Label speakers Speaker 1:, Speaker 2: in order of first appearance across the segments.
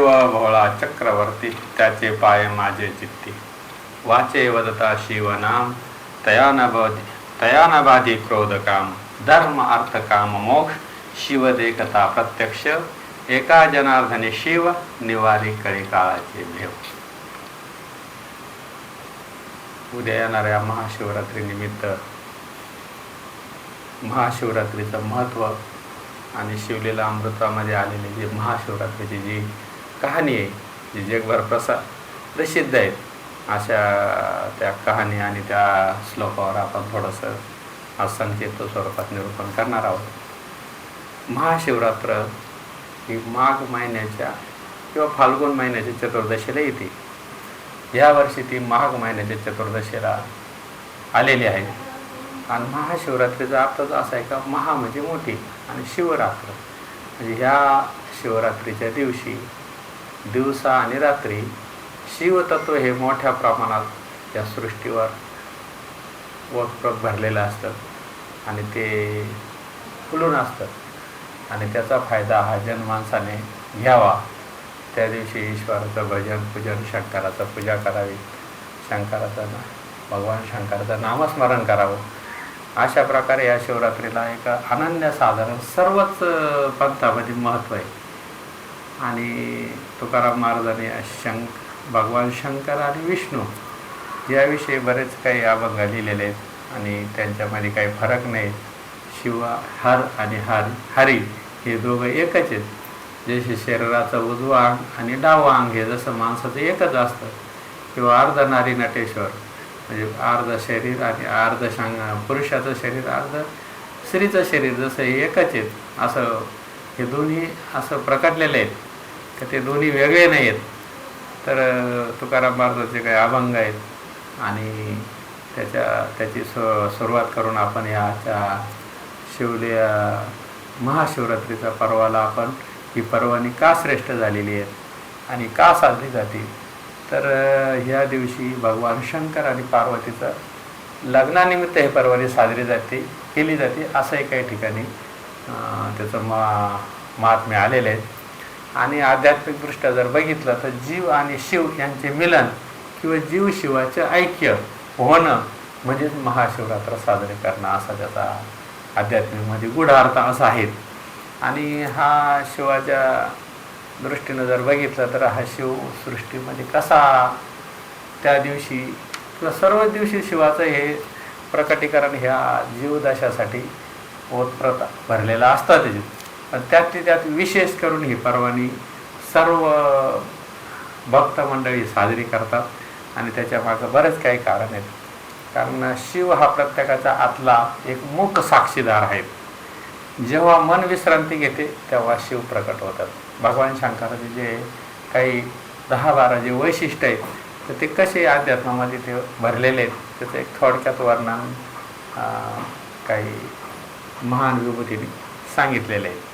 Speaker 1: शिव भोळा चक्रवर्ती त्याचे पाय माझे चित्ती. वाचे वदता शिवनाम तया न बाधी क्रोध काम. धर्म अर्थ काम मोक्ष शिव देखता प्रत्यक्ष. एका जनार्दने शिव निवारी कळे काळाचे भेव. उद्या येणाऱ्या महाशिवरात्री निमित्त महाशिवरात्रीचं महत्त्व आणि शिवलीला अमृतामध्ये आलेली जी महाशिवरात्रीची जी कहाणी आहे, जी जगभर प्रसिद्ध आहे, अशा त्या कहाणी आणि त्या श्लोकावर आपण थोडंसं आज संक्षिप्त स्वरूपात निरूपण करणार आहोत. महाशिवरात्र ही माघ महिन्याच्या किंवा फाल्गुन महिन्याच्या चतुर्दशीला येते. यावर्षी ती माघ महिन्याच्या चतुर्दशीला आलेली आहे. आणि महाशिवरात्रीचा अर्थच असा आहे का, महा म्हणजे मोठी आणि शिवरात्र म्हणजे ह्या शिवरात्रीच्या दिवशी दिवसा आणि रात्री शिवतत्व हे मोठ्या प्रमाणात या सृष्टीवर ओतप्रोत भरलेलं असतं आणि ते फुलून असतं आणि त्याचा फायदा हा जनमानसाने घ्यावा. त्या दिवशी ईश्वराचं भजन पूजन, शंकराचं पूजा करावी, भगवान शंकराचं नामस्मरण करावं. अशा प्रकारे या शिवरात्रीला एक अनन्यसाधारण सर्वच पंथामध्ये महत्त्व आहे. आणि तुकाराम महाराजांनी भगवान शंकर आणि विष्णू याविषयी बरेच काही अभंग लिहिलेले आहेत आणि त्यांच्यामध्ये काही फरक नाही. शिव हर आणि हरी हे दोघं एकच आहेत. जसे शरीराचं उजवं अंग आणि डावं अंग हे जसं माणसाचं एकच असतं, किंवा अर्ध नारी नटेश्वर म्हणजे अर्ध शरीर आणि अर्ध पुरुषाचं शरीर, अर्ध स्त्रीचं शरीर जसं हे एकच आहेत, असं हे दोन्ही असं प्रकटलेले आहेत का ते दोन्ही वेगळे नाही आहेत. तर तुकाराम महाराजांचे काही अभंग आहेत आणि त्याची सुरुवात करून आपण ह्याच्या महाशिवरात्रीच्या पर्वाला आपण ही पर्वणी का श्रेष्ठ झालेली आहेत आणि का साजरी जाते. तर ह्या दिवशी भगवान शंकर आणि पार्वतीचं लग्नानिमित्त हे पर्वणी साजरी केली जाते असंही काही ठिकाणी त्याचं महात्म्य आलेलं आहे. आणि आध्यात्मिकदृष्ट्या जर बघितलं तर जीव आणि शिव यांचे मिलन किंवा जीव शिवाचे ऐक्य होणं म्हणजेच महाशिवरात्र साजरे करणं असा त्याचा आध्यात्मिकमध्ये गूढ अर्थ असा आहे. आणि हा शिवाच्या दृष्टीनं जर बघितलं तर हा शिव सृष्टीमध्ये कसा त्या दिवशी किंवा सर्व दिवशी शिवाचं हे प्रकटीकरण ह्या जीवदशासाठी ओतप्रत भरलेलं असतं त्याच्यात. पण त्यात विशेष करून ही पर्वणी सर्व भक्त मंडळी साजरी करतात आणि त्याच्या मागं बरेच काही कारण आहेत. कारण शिव हा प्रत्येकाचा आतला एक मूक साक्षीदार आहे. जेव्हा मन विश्रांती घेते तेव्हा शिव प्रकट होतात. भगवान शंकराचे जे काही 10-12 जे वैशिष्ट्य आहेत तर ते कसे अध्यात्मामध्ये ते भरलेले आहेत त्याचं एक थोडक्यात वर्णन काही महान विभूतीने सांगितलेलं आहे.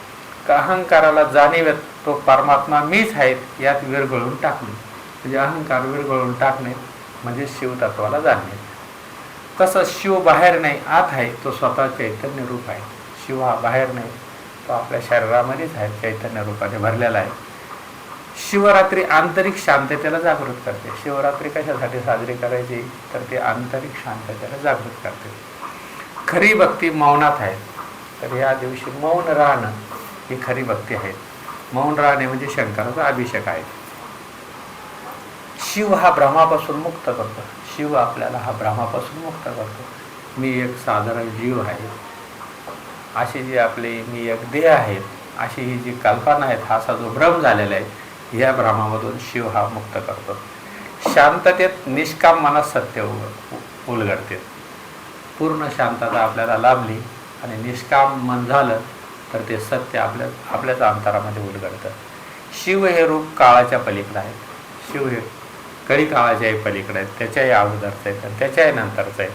Speaker 1: का अहंकाराला जाणीवेत तो परमात्मा मीच आहे यात विरघळून टाकणे म्हणजे अहंकार विरघळून टाकणे म्हणजे शिवतत्वाला जाणणे. कसं शिव बाहेर नाही आत आहे, तो स्वतः चैतन्य रूप आहे. शिव हा बाहेर नाही, तो आपल्या शरीरामध्येच आहे, चैतन्य रूपाने भरलेला आहे. शिवरात्री आंतरिक शांततेला जागृत करते. शिवरात्री कशासाठी साजरी करायची तर ते आंतरिक शांततेला जागृत करते. खरी भक्ती मौनात आहे. तर या दिवशी मौन राहणं ही खरी भक्ती आहे. मौन राहणे म्हणजे शंकराचा अभिषेक आहे. शिव हा भ्रमापासून मुक्त करतो. शिव आपल्याला हा भ्रमापासून मुक्त करतो. मी एक साधारण जीव आहे, अशी जी आपली मी एक देह आहे, अशी ही जी कल्पना आहेत, हा असा जो भ्रम झालेला आहे, या भ्रमामधून शिव हा मुक्त करतो. शांततेत निष्काम मनात सत्य उलगडते. पूर्ण शांतता आपल्याला लाभली आणि निष्काम मन झालं तर ते सत्य आपल्याच अंतरामध्ये उलगडतं. शिव हे रूप काळाच्या पलीकडे आहे. शिव हे कळी काळाच्याही पलीकडे आहेत, त्याच्याही अगोदरचं आहेत आणि त्याच्याही नंतरचं आहे.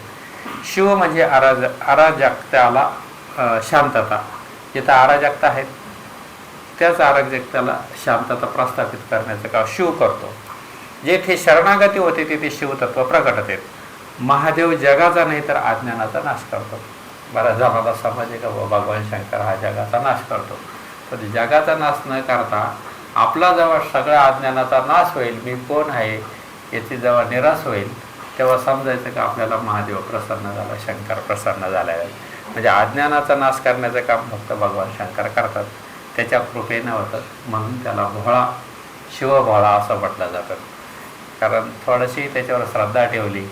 Speaker 1: शिव म्हणजे अराजकताला शांतता. जिथं अराजकता आहेत त्याच अराजकताला शांतता प्रस्थापित करण्याचं काम शिव करतो. जेथे शरणागती होते तिथे शिवतत्व प्रकट होते. महादेव जगाचा नाही तर अज्ञानाचा नाश करतो. बऱ्याच जणांना समज आहे का भगवान शंकर हा जगाचा नाश करतो. पण जगाचा नाश न करता आपला जेव्हा सगळ्या अज्ञानाचा नाश होईल, मी कोण आहे याची जेव्हा निराश होईल, तेव्हा समजायचं की आपल्याला महादेव प्रसन्न झाला, शंकर प्रसन्न झाला आहे. म्हणजे अज्ञानाचा नाश करण्याचं काम फक्त भगवान शंकर करतात, त्याच्या कृपेनं होतं. म्हणून त्याला भोळा, शिवभोळा असं म्हटलं जातं. कारण थोडीशी त्याच्यावर श्रद्धा ठेवली,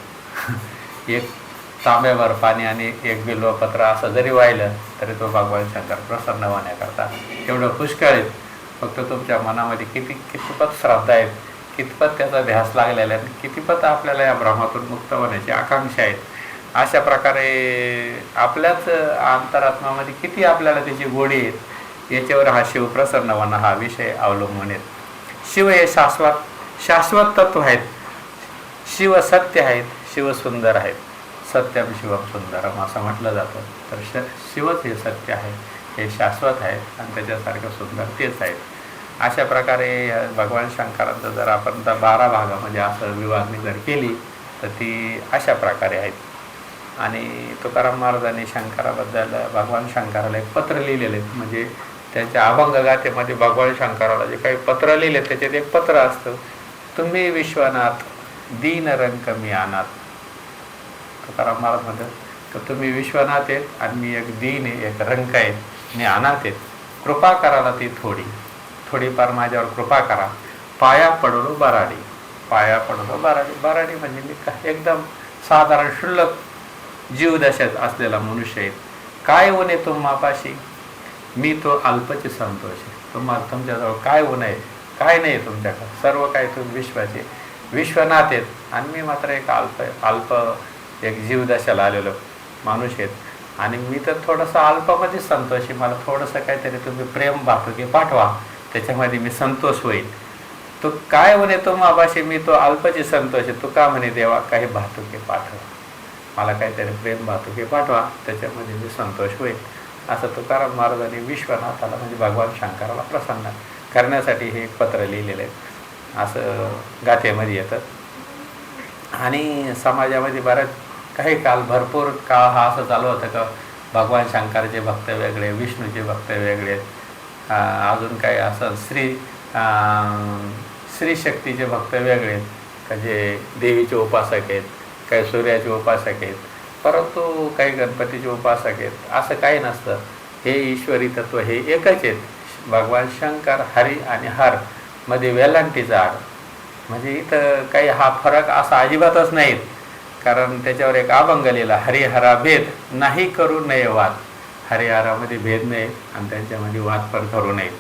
Speaker 1: एक तांब्यावर पाणी आणि एक बिल्वपत्र असं जरी वाहिलं तरी तो भगवान शंकर प्रसन्न होण्याकरता एवढं पुष्कळ आहे. फक्त तुमच्या मनामध्ये कितपत श्रद्धा आहेत, कितपत त्याचा ध्यास लागलेला आहे, कितपत आपल्याला या भ्रमातून मुक्त होण्याची आकांक्षा आहेत. अशा प्रकारे आपल्याच अंतरात्म्यामध्ये किती आपल्याला त्याची गोडी आहेत याच्यावर हा शिव प्रसन्न होणं हा विषय अवलंबून आहेत. शिव हे शाश्वत तत्व आहेत. शिव सत्य आहेत, शिव सुंदर आहेत. सत्यम शिवम सुंदरम असं म्हटलं जातं. तर शिवच हे सत्य आहे, हे शाश्वत आहे आणि त्याच्यासारखं सुंदर तेच आहेत. अशा प्रकारे भगवान शंकरांचं जर आपण 12 भागामध्ये असं विभागणी जर केली तर ती अशा प्रकारे आहेत. आणि तुकाराम महाराजांनी शंकराबद्दल भगवान शंकराला एक पत्र लिहिलेलं आहे. म्हणजे त्यांच्या अभंगगाथेमध्ये भगवान शंकराला जे काही पत्र लिहिले त्याच्यात एक पत्र असतं, तुम्ही विश्वनाथ दीन रंग मी अनाथ. तुकाराम महाराज म्हणतात तर तुम्ही विश्वनाथ आहेत आणि मी एक दीन आहे, एक रंग आहे, मी अनाथ आहेत. कृपा करायला ती थोडीफार माझ्यावर कृपा करा. पाया पडलो बराडी. पाया पडलो बराडी. बराडी म्हणजे मी एकदम साधारण क्षुल्लक जीवदशात असलेला मनुष्य आहे. काय ऊन तुम्हापाशी, मी तो अल्पचे संतोष आहे. तुम्हाला तुमच्याजवळ काय ऊन आहे, काय नाही तुमच्याकडे, सर्व काय तुम्ही विश्वाचे विश्वनाथ आहेत आणि मी मात्र एक अल्प एक जीवदशाला आलेलो माणूस आहेत. आणि मी तर थोडंसं अल्पामध्ये संतोष आहे. मला थोडंसं काहीतरी तुम्ही प्रेम भातुके पाठवा, त्याच्यामध्ये मी संतोष होईल. तो काय म्हणे तो माबाशी, मी तो अल्पचे संतोष आहे. तो का म्हणे देवा काही भातुके पाठवा, मला काहीतरी प्रेम भातुके पाठवा, त्याच्यामध्ये मी संतोष होईल. असं तुकाराम महाराजांनी विश्वनाथाला म्हणजे भगवान शंकराला प्रसन्न करण्यासाठी हे एक पत्र लिहिलेलं आहे असं गाथेमध्ये येतं. आणि समाजामध्ये बऱ्याच काही काल भरपूर काळ हा असं चालू होतं का भगवान शंकराचे भक्त वेगळे, विष्णूचे भक्त वेगळे, अजून काही असं श्री शक्तीचे भक्त वेगळे का जे देवीचे उपासक आहेत, काही सूर्याचे उपासक आहेत, परंतु काही गणपतीचे उपासक आहेत. असं काही नसतं. हे ईश्वरी तत्व हे एकच आहेत. भगवान शंकर हरी आणि हर मध्ये वेलांटीचा आड, म्हणजे इथं काही हा फरक असा अजिबातच नाहीत. कारण त्याच्यावर एक अभंग लिहिला, हरिहरा भेद नाही करू नये वाद. हरिहरामध्ये भेद नाही आणि त्यांच्यामध्ये वाद पण करू नये.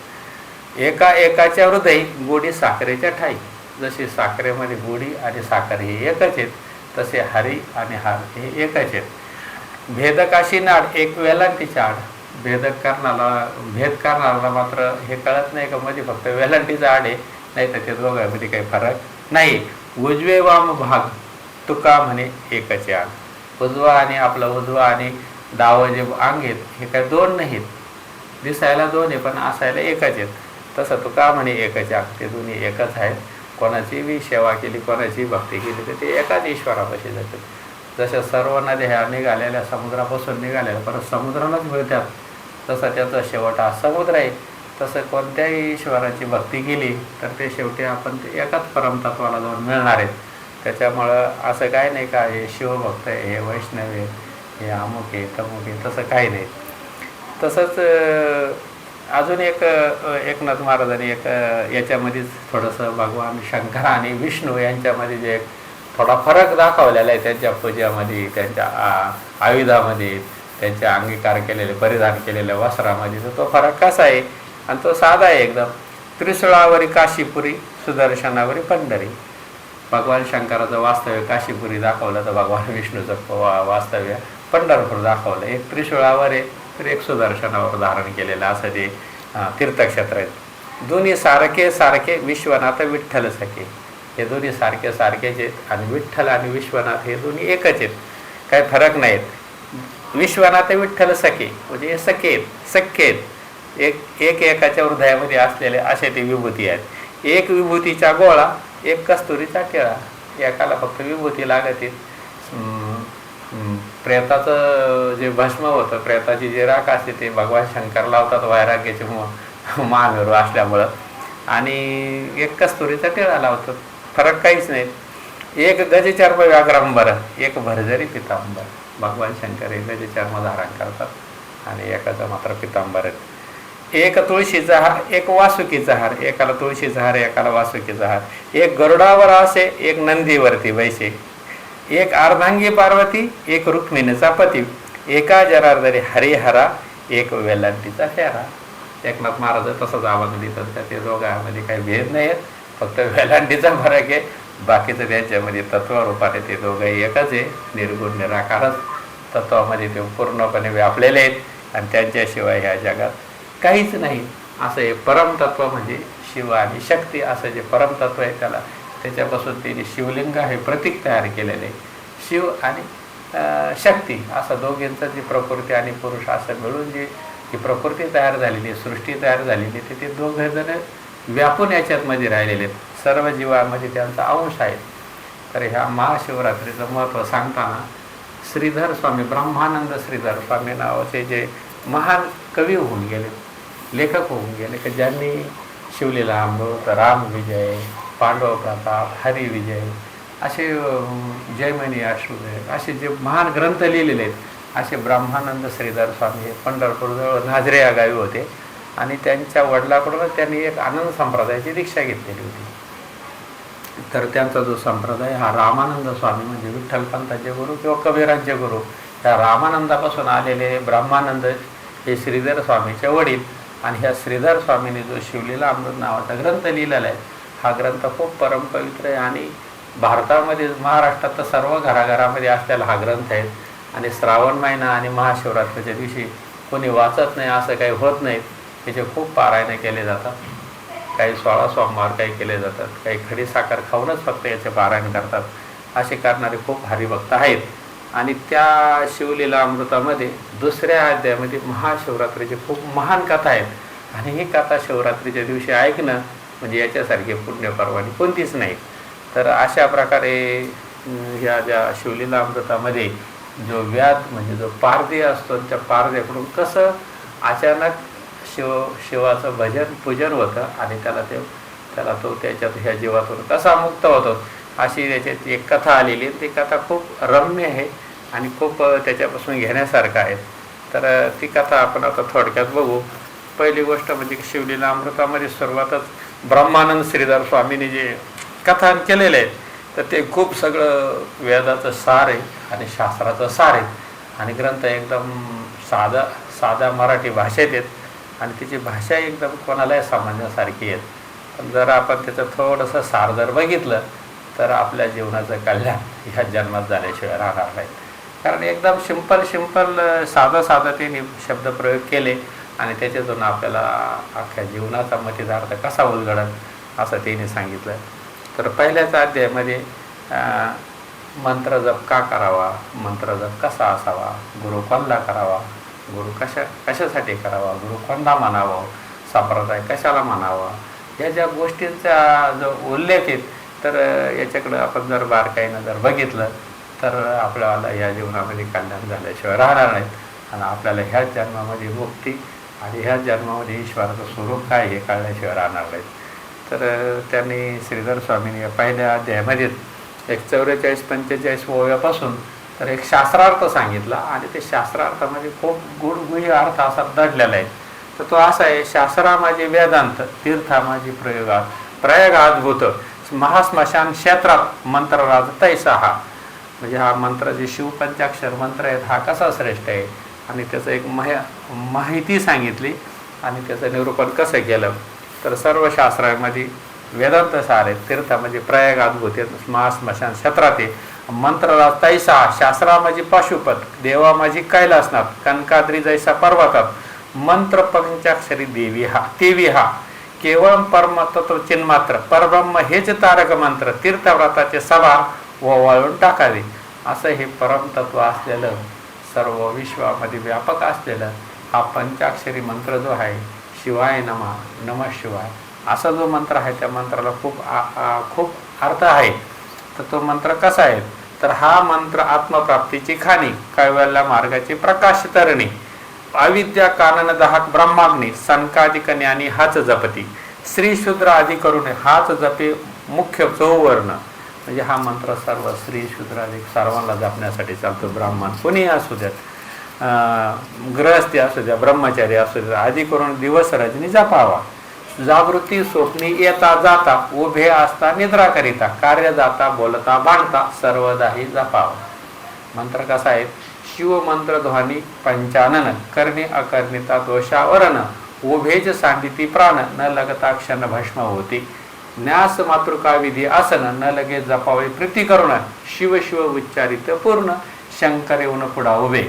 Speaker 1: एकाच्या हृदय गोडी साखरेच्या ठाई. जशी साखरेमध्ये गोडी आणि साखर हे एकच आहेत, तसे हरी आणि हार हे एकच आहेत. भेदकाशी नाड एक वेलांटीच्या आड. भेद करणारा मात्र हे कळत नाही का म्हणजे फक्त वेलांटीचा आड आहे, नाही तर ते दोघांमध्ये काही फरक नाही. उजवे वाम भाग तुका म्हणे एकच आड. उजवा आणि डावं जे अंग आहेत हे काही दोन नाहीत. दिसायला दोन आहे पण असायला एकच आहेत. तसं तुका म्हणे एकच आड. ते दोन्ही एकच आहेत. कोणाची बी सेवा केली, कोणाची भक्ती केली तर ते एकाच ईश्वरापाशी जातात. जशा सर्व नद्या ह्या निघालेल्या समुद्रापासून निघालेल्या परत समुद्रालाच मिळतात, तसं त्याचा शेवट हा समुद्र आहे. तसं कोणत्याही ईश्वराची भक्ती केली तर ते शेवटी आपण ते एकाच परमतत्वाला जाऊन मिळणार आहेत. त्याच्यामुळं असं काय नाही का हे शिवभक्त आहे, हे वैष्णव आहे, हे अमुक आहे तमुक आहे, तसं काही नाही. तसंच अजून एकनाथ महाराजांनी याच्यामध्येच थोडंसं भगवान शंकर आणि विष्णू यांच्यामध्ये जे थोडा फरक दाखवलेला आहे त्यांच्या पूजामध्ये, त्यांच्या आयुधामध्ये, त्यांच्या अंगीकार केलेले परिधान केलेल्या वस्त्रामध्ये. तर तो फरक कसा आहे आणि तो साधा आहे एकदम. त्रिशूळावरी काशीपुरी, सुदर्शनावरी पंढरी. भगवान शंकराचं वास्तव्य काशीपुरी दाखवलं तर भगवान विष्णूचं वास्तव्य पंढरपूर दाखवलं. एक त्रिशूळावर आहे तर एक सुदर्शनावर धारण केलेलं असं ते तीर्थक्षेत्र आहेत. दोन्ही सारखे विश्वनाथ विठ्ठल सखे. हे दोन्ही सारखेच आहेत आणि विठ्ठल आणि विश्वनाथ हे दोन्ही एकच आहेत, काही फरक नाहीत. विश्वनाथ विठ्ठल सखे म्हणजे हे सखे आहेत. एकाच्या हृदयामध्ये असलेले असे ते विभूती आहेत. एक विभूतीचा गोळा, एक कस्तुरीचा टिळा. एकाला फक्त विभूती लागते. प्रेताचं जे भस्म होतं, प्रेताची जे राख असते ते भगवान शंकर लावतात वैराग्याचे महामेरू असल्यामुळं. आणि एक कस्तुरीचा टिळा लावतो, फरक काहीच नाही. एक गजचर्म व्याघ्रांबर, एक भरजरी पितांबर. भगवान शंकर हे गजचर्म धारण करतात आणि एकाचा मात्र पितांबर आहे. एक तुळशीचा हार, एक वासुकीचा हार, एकाला तुळशीचा हार, एकाला वासुकीचा हार. एक गरुडावर असे, एक नंदीवरती बैसे. एक अर्धांगी पार्वती, एक रुक्मिणीचा पती. एका जनार्दनी हरिहरा, एक वेलांटीचा फेरा. एकनाथ महाराज तसंच आवाज देतात का ते दोघांमध्ये काही भेद नाही आहेत, फक्त वेलांटीचा फरक आहे. बाकीचं त्यांच्यामध्ये तत्वरूपाने ते दोघंही एकच आहे. निर्गुण निराकारच तत्वामध्ये ते पूर्णपणे व्यापलेले आहेत आणि त्यांच्याशिवाय ह्या जगात काहीच नाही. असं हे परमतत्व म्हणजे शिव आणि शक्ती असं जे परमतत्व आहे त्याला, त्याच्यापासून तिने शिवलिंग हे प्रतीक तयार केलेले. शिव आणि शक्ती असं दोघींचं जी प्रकृती आणि पुरुष असं मिळून जी ही प्रकृती तयार झालेली, सृष्टी तयार झालेली, ते दोघे जण व्यापून याच्यातमध्ये राहिलेले आहेत. सर्व जीवामध्ये त्यांचा अंश आहे. तर ह्या महाशिवरात्रीचं महत्त्व सांगताना श्रीधर स्वामी, ब्रह्मानंद श्रीधर स्वामी नावाचे जे महान कवी होऊन गेले, लेखक होऊन गेले, की ज्यांनी शिवलीला अमृत, राम विजय, पांडव प्रताप, हरी विजय असे जयमणी अश्वदय असे जे महान ग्रंथ लिहिलेले आहेत, असे ब्रह्मानंद श्रीधर स्वामी हे पंढरपूरजवळ नाझरे या गावी होते आणि त्यांच्या वडिलाकडूनच त्यांनी एक आनंद संप्रदायाची दीक्षा घेतलेली होती. तर त्यांचा जो संप्रदाय हा रामानंद स्वामी म्हणजे विठ्ठलपंताचे गुरु किंवा कबीरांचे गुरु, त्या रामानंदापासून आलेले ब्रह्मानंद हे श्रीधर स्वामीचे वडील. आणि ह्या श्रीधर स्वामींनी जो शिवलीला अमृत नावाचा ग्रंथ लिहिलेला आहे, हा ग्रंथ खूप परमपवित्र आहे आणि भारतामध्ये, महाराष्ट्रात तर सर्व घराघरामध्ये असलेला हा ग्रंथ आहे. आणि श्रावण महिना आणि महाशिवरात्रीच्या दिवशी कोणी वाचत नाही असं काही होत नाही. त्याचे खूप पारायणे केले जातात, काही 16 सोमवार काही केले जातात, काही खडी साखर खाऊनच फक्त याचे पारायण करतात. असे करणारे खूप हरिभक्त आहेत. आणि त्या शिवलीला अमृतामध्ये दुसऱ्या अध्यायामध्ये महाशिवरात्रीची खूप महान कथा आहेत आणि ही कथा शिवरात्रीच्या दिवशी ऐकणं म्हणजे याच्यासारखी पुण्यपर्वाणी कोणतीच नाही. तर अशा प्रकारे ह्या ज्या शिवलीला अमृतामध्ये जो व्याध म्हणजे जो पारधी असतो, त्या पारध्याकडून कसं अचानक शिवाचं भजन पूजन होतं आणि त्याला तो त्याच्यात ह्या जीवातून कसा मुक्त होतो अशी त्याच्यात एक कथा आलेली. ती कथा खूप रम्य आहे आणि खूप त्याच्यापासून घेण्यासारखं आहे. तर ती कथा आपण आता थोडक्यात बघू. पहिली गोष्ट म्हणजे शिवलीला अमृतामध्ये सुरुवातच ब्रह्मानंद श्रीधर स्वामींनी जे कथन केलेलं आहे, तर ते खूप सगळं वेदाचं सार आहे आणि शास्त्राचं सार आहे. आणि ग्रंथ एकदम साधा मराठी भाषेत आहेत आणि तिची भाषा एकदम कोणालाही समजण्यासारखी आहेत. पण जर आपण त्याचं थोडंसं सार जर बघितलं तर आपल्या जीवनाचं कल्याण ह्या जन्मात झाल्याशिवाय राहणार नाही. कारण एकदम सिंपल साधं त्यांनी शब्दप्रयोग केले आणि त्याच्यातून आपल्याला अख्ख्या जीवनाचा मतिदार्थ कसा उलगडल असं त्यांनी सांगितलं. तर पहिल्याच अध्यायामध्ये मंत्र जप का करावा, मंत्र जप कसा असावा, गुरु कोणला करावा, गुरु कशासाठी करावा, गुरु कोणला म्हणावा, संप्रदाय कशाला म्हणावा, या ज्या गोष्टींचा जो उल्लेख आहे, तर याच्याकडं आपण जर बारकाईनं जर बघितलं तर आपल्याला ह्या जीवनामध्ये कल्याण झाल्याशिवाय राहणार नाहीत आणि आपल्याला ह्याच जन्मामध्ये मुक्ती आणि ह्याच जन्मामध्ये ईश्वराचं स्वरूप काय हे कळल्याशिवाय राहणार नाहीत. तर त्यांनी श्रीधर स्वामींनी या पहिल्या अध्यायामध्ये एक 44-45 ओव्यापासून तर एक शास्त्रार्थ सांगितला आणि ते शास्त्रार्थामध्ये खूप गुढगुह्य अर्थ असा दडलेला आहे. तर तो असा आहे, शास्त्रा माझी वेदांत, तीर्था माझी प्रयोगाद्भूत, महाश्मशान क्षेत्रात मंत्रराज तैसा हा. म्हणजे हा मंत्र जे शिवपंचाक्षर मंत्र आहेत हा कसा श्रेष्ठ आहे आणि त्याचं एक माहिती सांगितली आणि त्याचं निरूपण कसं केलं. तर सर्व शास्त्रामध्ये वेदांत सार आहेत, तीर्थ म्हणजे प्रयागाद्भूत, महाश्मशान क्षेत्रात आहे, मंत्रराज तैसा, शास्त्रा माझी पाशुपत, देवा माझी कैलासनाथ, कनकाद्री जैसा पर्वतात, मंत्र पंचाक्षरी देवी हा केवळ परम तत्व चिन्मात्र परब्रह्म हेच तारक मंत्र, तीर्थव्रताचे सभा ओवाळून टाकावे. असं हे परमतत्व असलेलं, सर्व विश्वामध्ये व्यापक असलेलं हा पंचाक्षरी मंत्र जो आहे, शिवाय नमः शिवाय असा जो मंत्र आहे, त्या मंत्राला खूप अर्थ आहे. तर तो मंत्र कसा आहे, तर हा मंत्र आत्मप्राप्तीची खाणी, कैवल्य मार्गाची प्रकाश तरणी, अविद्या कानन दाहक ब्रह्माग्नी, सनकादिक ज्ञानी हाच जपती, स्त्री शूद्र आदी करून हाच जपे मुख्य चौवर्ण. म्हणजे हा मंत्र सर्व स्त्री शूद्र आदी सर्वांना जपण्यासाठी चालतो. ब्राह्मण कोणी असू द्यात, गृहस्थी असू द्या, ब्रह्मचारी असू द्या, आधी करून दिवस रजनी जपावा. जागृती स्वप्नी येता जाता, उभे असता निद्रा करिता, कार्य जाता बोलता बांधता, सर्वदाही जपावा. मंत्र कसा आहे? शिव मंत्र ध्वनी पंचानन, करणे अकर्णिता दोषावरण, उभेज सांडिती प्राण, न लगता क्षण भस्म होती. न्यास मातृका विधी आसन, न लगे जपावे प्रीती करुण, शिव शिव उच्चारित पूर्ण, शंकर येऊन पुढा उभे.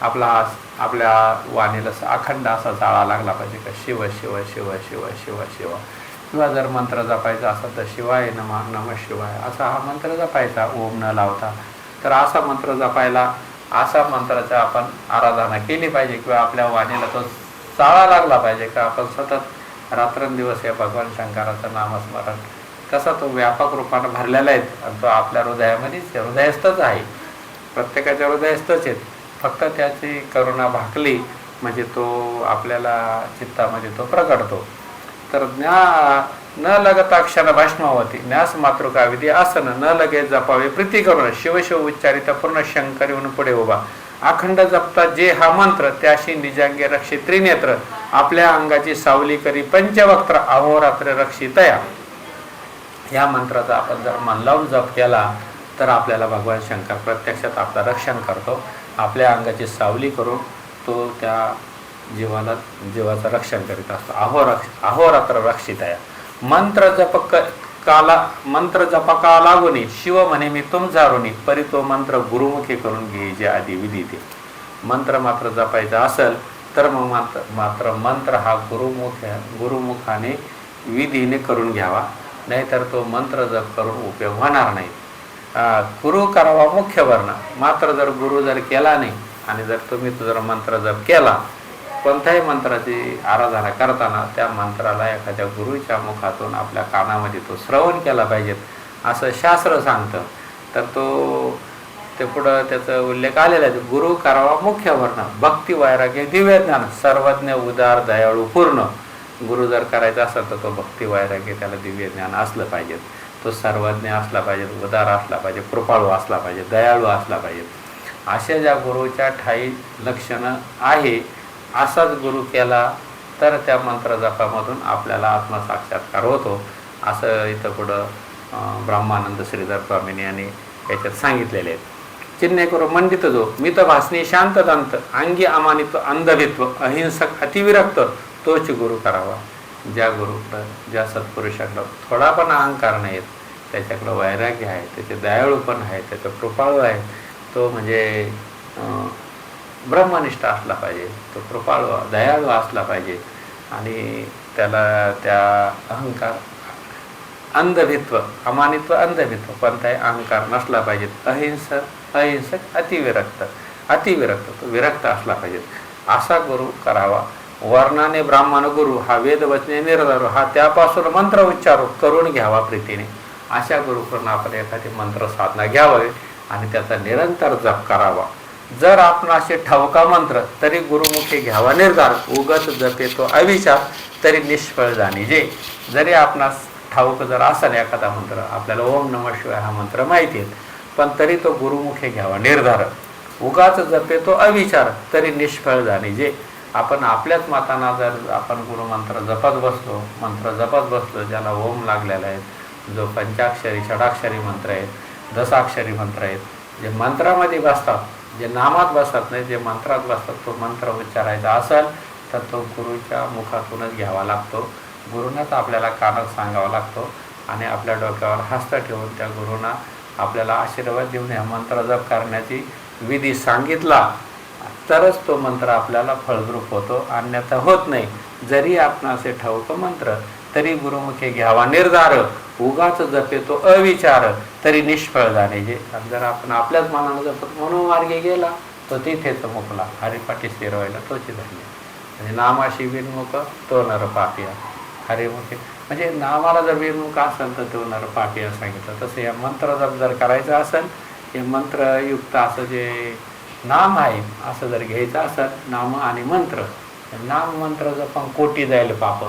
Speaker 1: आपल्या वाणीला अखंड असा जाळा लागला पाहिजे का शिव शिव शिव शिव शिव शिव. किंवा जर मंत्र जपायचा असेल तर शिवाय नमः शिवाय असा हा मंत्र जपायचा, ओम न लावता. तर असा मंत्र जपायला, असा मंत्राचा आपण आराधना केली पाहिजे. किंवा आपल्या वाणीला तो चाळा लागला पाहिजे का आपण सतत रात्रंदिवस या भगवान शंकराचं नामस्मरण कसा तो व्यापक रूपानं भरलेला आहे. आणि तो आपल्या हृदयामध्येच हृदयस्थच आहे, प्रत्येकाच्या हृदयस्थच आहेत. फक्त त्याची करुणा भाकली म्हणजे तो आपल्याला चित्तामध्ये तो प्रकटतो. तर न लगता क्षण भस्मावती, न्यास मातृका विधी आसन, न लगे जपावे प्रीती करून, शिवशिव उच्चारित पूर्ण, शंकर येऊन पुढे उभा. अखंड जपता जे हा मंत्र, त्याशी निजांगे रक्षी त्रिनेत्र, आपल्या अंगाची सावली करी पंचवक्त्र, अहोरात्र रक्षितया. या मंत्राचा आपण जर मन लावून जप केला तर आपल्याला भगवान शंकर प्रत्यक्षात आपलं रक्षण करतो. आपल्या अंगाची सावली करून तो त्या जीवाचं रक्षण करीत असतो. अहोरात्र रक्षितया. मंत्र जपका लागुनी, शिव म्हणे मी तुमचा ऋणी, परी तो मंत्र गुरुमुखी करून घे जे आधी विधी ते. मंत्र मात्र जपायचा असेल तर मग मात्र मंत्र हा गुरुमुखाने विधीने करून घ्यावा, नाहीतर तो मंत्र जप करून उपयोग होणार नाही. गुरु करावा मुख्य वर्ण. मात्र जर गुरु जर केला नाही आणि जर तुम्ही जर मंत्र जप केला, कोणत्याही मंत्राची आराधना करताना त्या मंत्राला एखाद्या गुरुच्या मुखातून आपल्या कानामध्ये तो श्रवण केला पाहिजे असं शास्त्र सांगतं. तर ते पुढं त्याचा उल्लेख आलेला आहे. गुरु करावा मुख्य वर्ण, भक्ती वैराग्य दिव्य ज्ञान, सर्वज्ञ उदार दयाळू पूर्ण. गुरु जर करायचा असेल तर तो भक्ती वैराग्य त्याला दिव्य ज्ञान असलं पाहिजे, तो सर्वज्ञ असला पाहिजे, उदार असला पाहिजे, कृपाळू असला पाहिजे, दयाळू असला पाहिजे. अशा ज्या गुरुच्या ठाई लक्षणं आहे असाच गुरु केला तर त्या मंत्र जपामधून आपल्याला आत्मसाक्षात्कार होतो. असं इथं पुढं ब्रह्मानंद श्रीधर स्वामींनी यांनी याच्यात सांगितलेले आहेत. चिन्हे करू मंडित जो मित भासनी शांत दंत, अंगी अमानित्व अंधभित्व, अहिंसक अतिविरक्त, तोच गुरु करावा. ज्या गुरुकडं ज्या सत्पुरुषाकडं थोडा पण अहंकार नाही, त्याच्याकडं वैराग्य आहे, त्याचे दयाळू पण आहे, त्याचं कृपाळू आहे, तो म्हणजे ब्रह्मनिष्ठ असला पाहिजे, तो कृपाळू दयाळू असला पाहिजे. आणि त्याला त्या अहंकार अंधभित्व, अमानित्व अंधभित्व, कोणताही अहंकार नसला पाहिजे. अहिंसक अतिविरक्त तो विरक्त असला पाहिजे. असा गुरु करावा. वर्णाने ब्राह्मण गुरु हा वेदवचने निर्धारू, हा त्यापासून मंत्र उच्चारू करून घ्यावा प्रीतीने. अशा गुरुकडून आपण एखादी मंत्र साधना घ्यावे आणि त्याचा निरंतर जप करावा. जर आपणाशी ठाऊका मंत्र तरी गुरुमुखी घ्यावा निर्धार, उगत जपे तो अविचार तरी निष्फळ जाणीजे. जरी आपणास ठाऊक जर असेल एखादा मंत्र, आपल्याला ओम नमः शिवाय हा मंत्र माहिती आहे, पण तरी तो गुरुमुखी घ्यावा निर्धार. उगाच जपे तो अविचार तरी निष्फळ जाणीजे. आपण आपल्याच मताना जर आपण गुरुमंत्र जपत बसलो, ज्याला ओम लागलेला आहे, जो पंचाक्षरी षडाक्षरी मंत्र आहेत, दशाक्षरी मंत्र आहेत, जे मंत्रामध्ये बसतात, जे नामात बसतात नाही, जे मंत्रात बसतात, तो मंत्र उच्चारायचा असेल तर तो गुरुच्या मुखातूनच घ्यावा लागतो. गुरुनंच आपल्याला कानात सांगावा लागतो आणि आपल्या डोक्यावर हस्त ठेवून त्या गुरुना आपल्याला आशीर्वाद देऊन हा मंत्र जप करण्याची विधी सांगितला तरच तो मंत्र आपल्याला फळद्रूप होतो, अन्यथा होत नाही. जरी आपणास ठाऊक मंत्र तरी गुरुमुखे घ्यावा निर्धार, उगाच जपे तो अविचार तरी निष्फळ जाणीजे. जर आपण आपल्याच मनानं जपत मनोमार्गे गेला तो तिथेच मुकला, हरिपाठी स्थिरवायला तोची धरली. म्हणजे नामाशी विनमुख तो नर पापिया, हरिमुखी म्हणजे नामाला जर विनमुख असेल तर तो नर पापिया सांगितलं. तसं या मंत्र जर करायचं असेल, हे मंत्रयुक्त असं जे नाम आहे असं जर घ्यायचं असेल, नाम आणि मंत्र, नाम मंत्र जर पण कोटी जाईल पाप,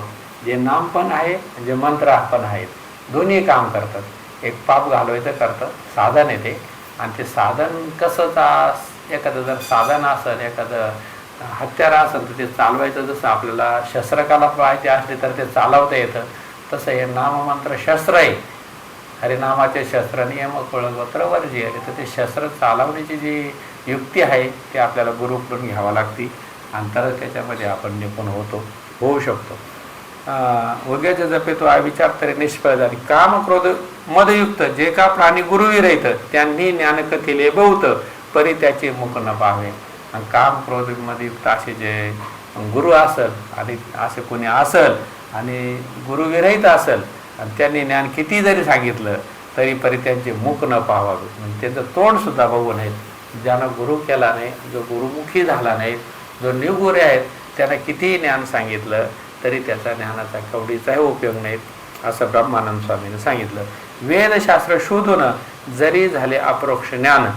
Speaker 1: जे नाम पण आहे जे मंत्र पण आहेत, दोन्ही काम करतात. एक पाप घालवायचं करतं, साधन आहे ते. आणि ते साधन कसं एखादं जर साधन असेल, एखादं हत्यार असेल तर ते चालवायचं. जसं आपल्याला शस्त्रकला पाहिजे असली तर ते चालवता येतं, तसं हे नाममंत्र शस्त्र आहे. हरिनामाचे शस्त्र नियम गोत्र वर्जीय. तर ते शस्त्र चालवण्याची जी युक्ती आहे ते आपल्याला गुरुकडून घ्यावं लागते, आणि तर त्याच्यामध्ये आपण निपुण होऊ शकतो. उग्याचे जपे तो विचार तरी निष्फळ झाली. काम क्रोध मदयुक्त जे का प्राणी गुरुविरहित त्यांनी ज्ञानकथेले बहुत परी त्याचे मुख न पाहावे. आणि काम क्रोध मदयुक्त असे जे गुरु असल आणि असे कोणी असल आणि गुरुविरहित असल आणि त्यांनी ज्ञान किती जरी सांगितलं तरी परी त्यांचे मुख न पाहावे, म्हणजे त्यांचं तोंडसुद्धा बघू नयेत. ज्यानं गुरु केला नाही, जो गुरुमुखी झाला नाही, जो निगुरे आहेत, त्यांना कितीही ज्ञान सांगितलं तरी त्याचा ज्ञानाचा कवडीचाही उपयोग नाही, असं ब्रह्मानंद स्वामींनी सांगितलं. वेदशास्त्र शोधून जरी झाले अपरोक्ष ज्ञान,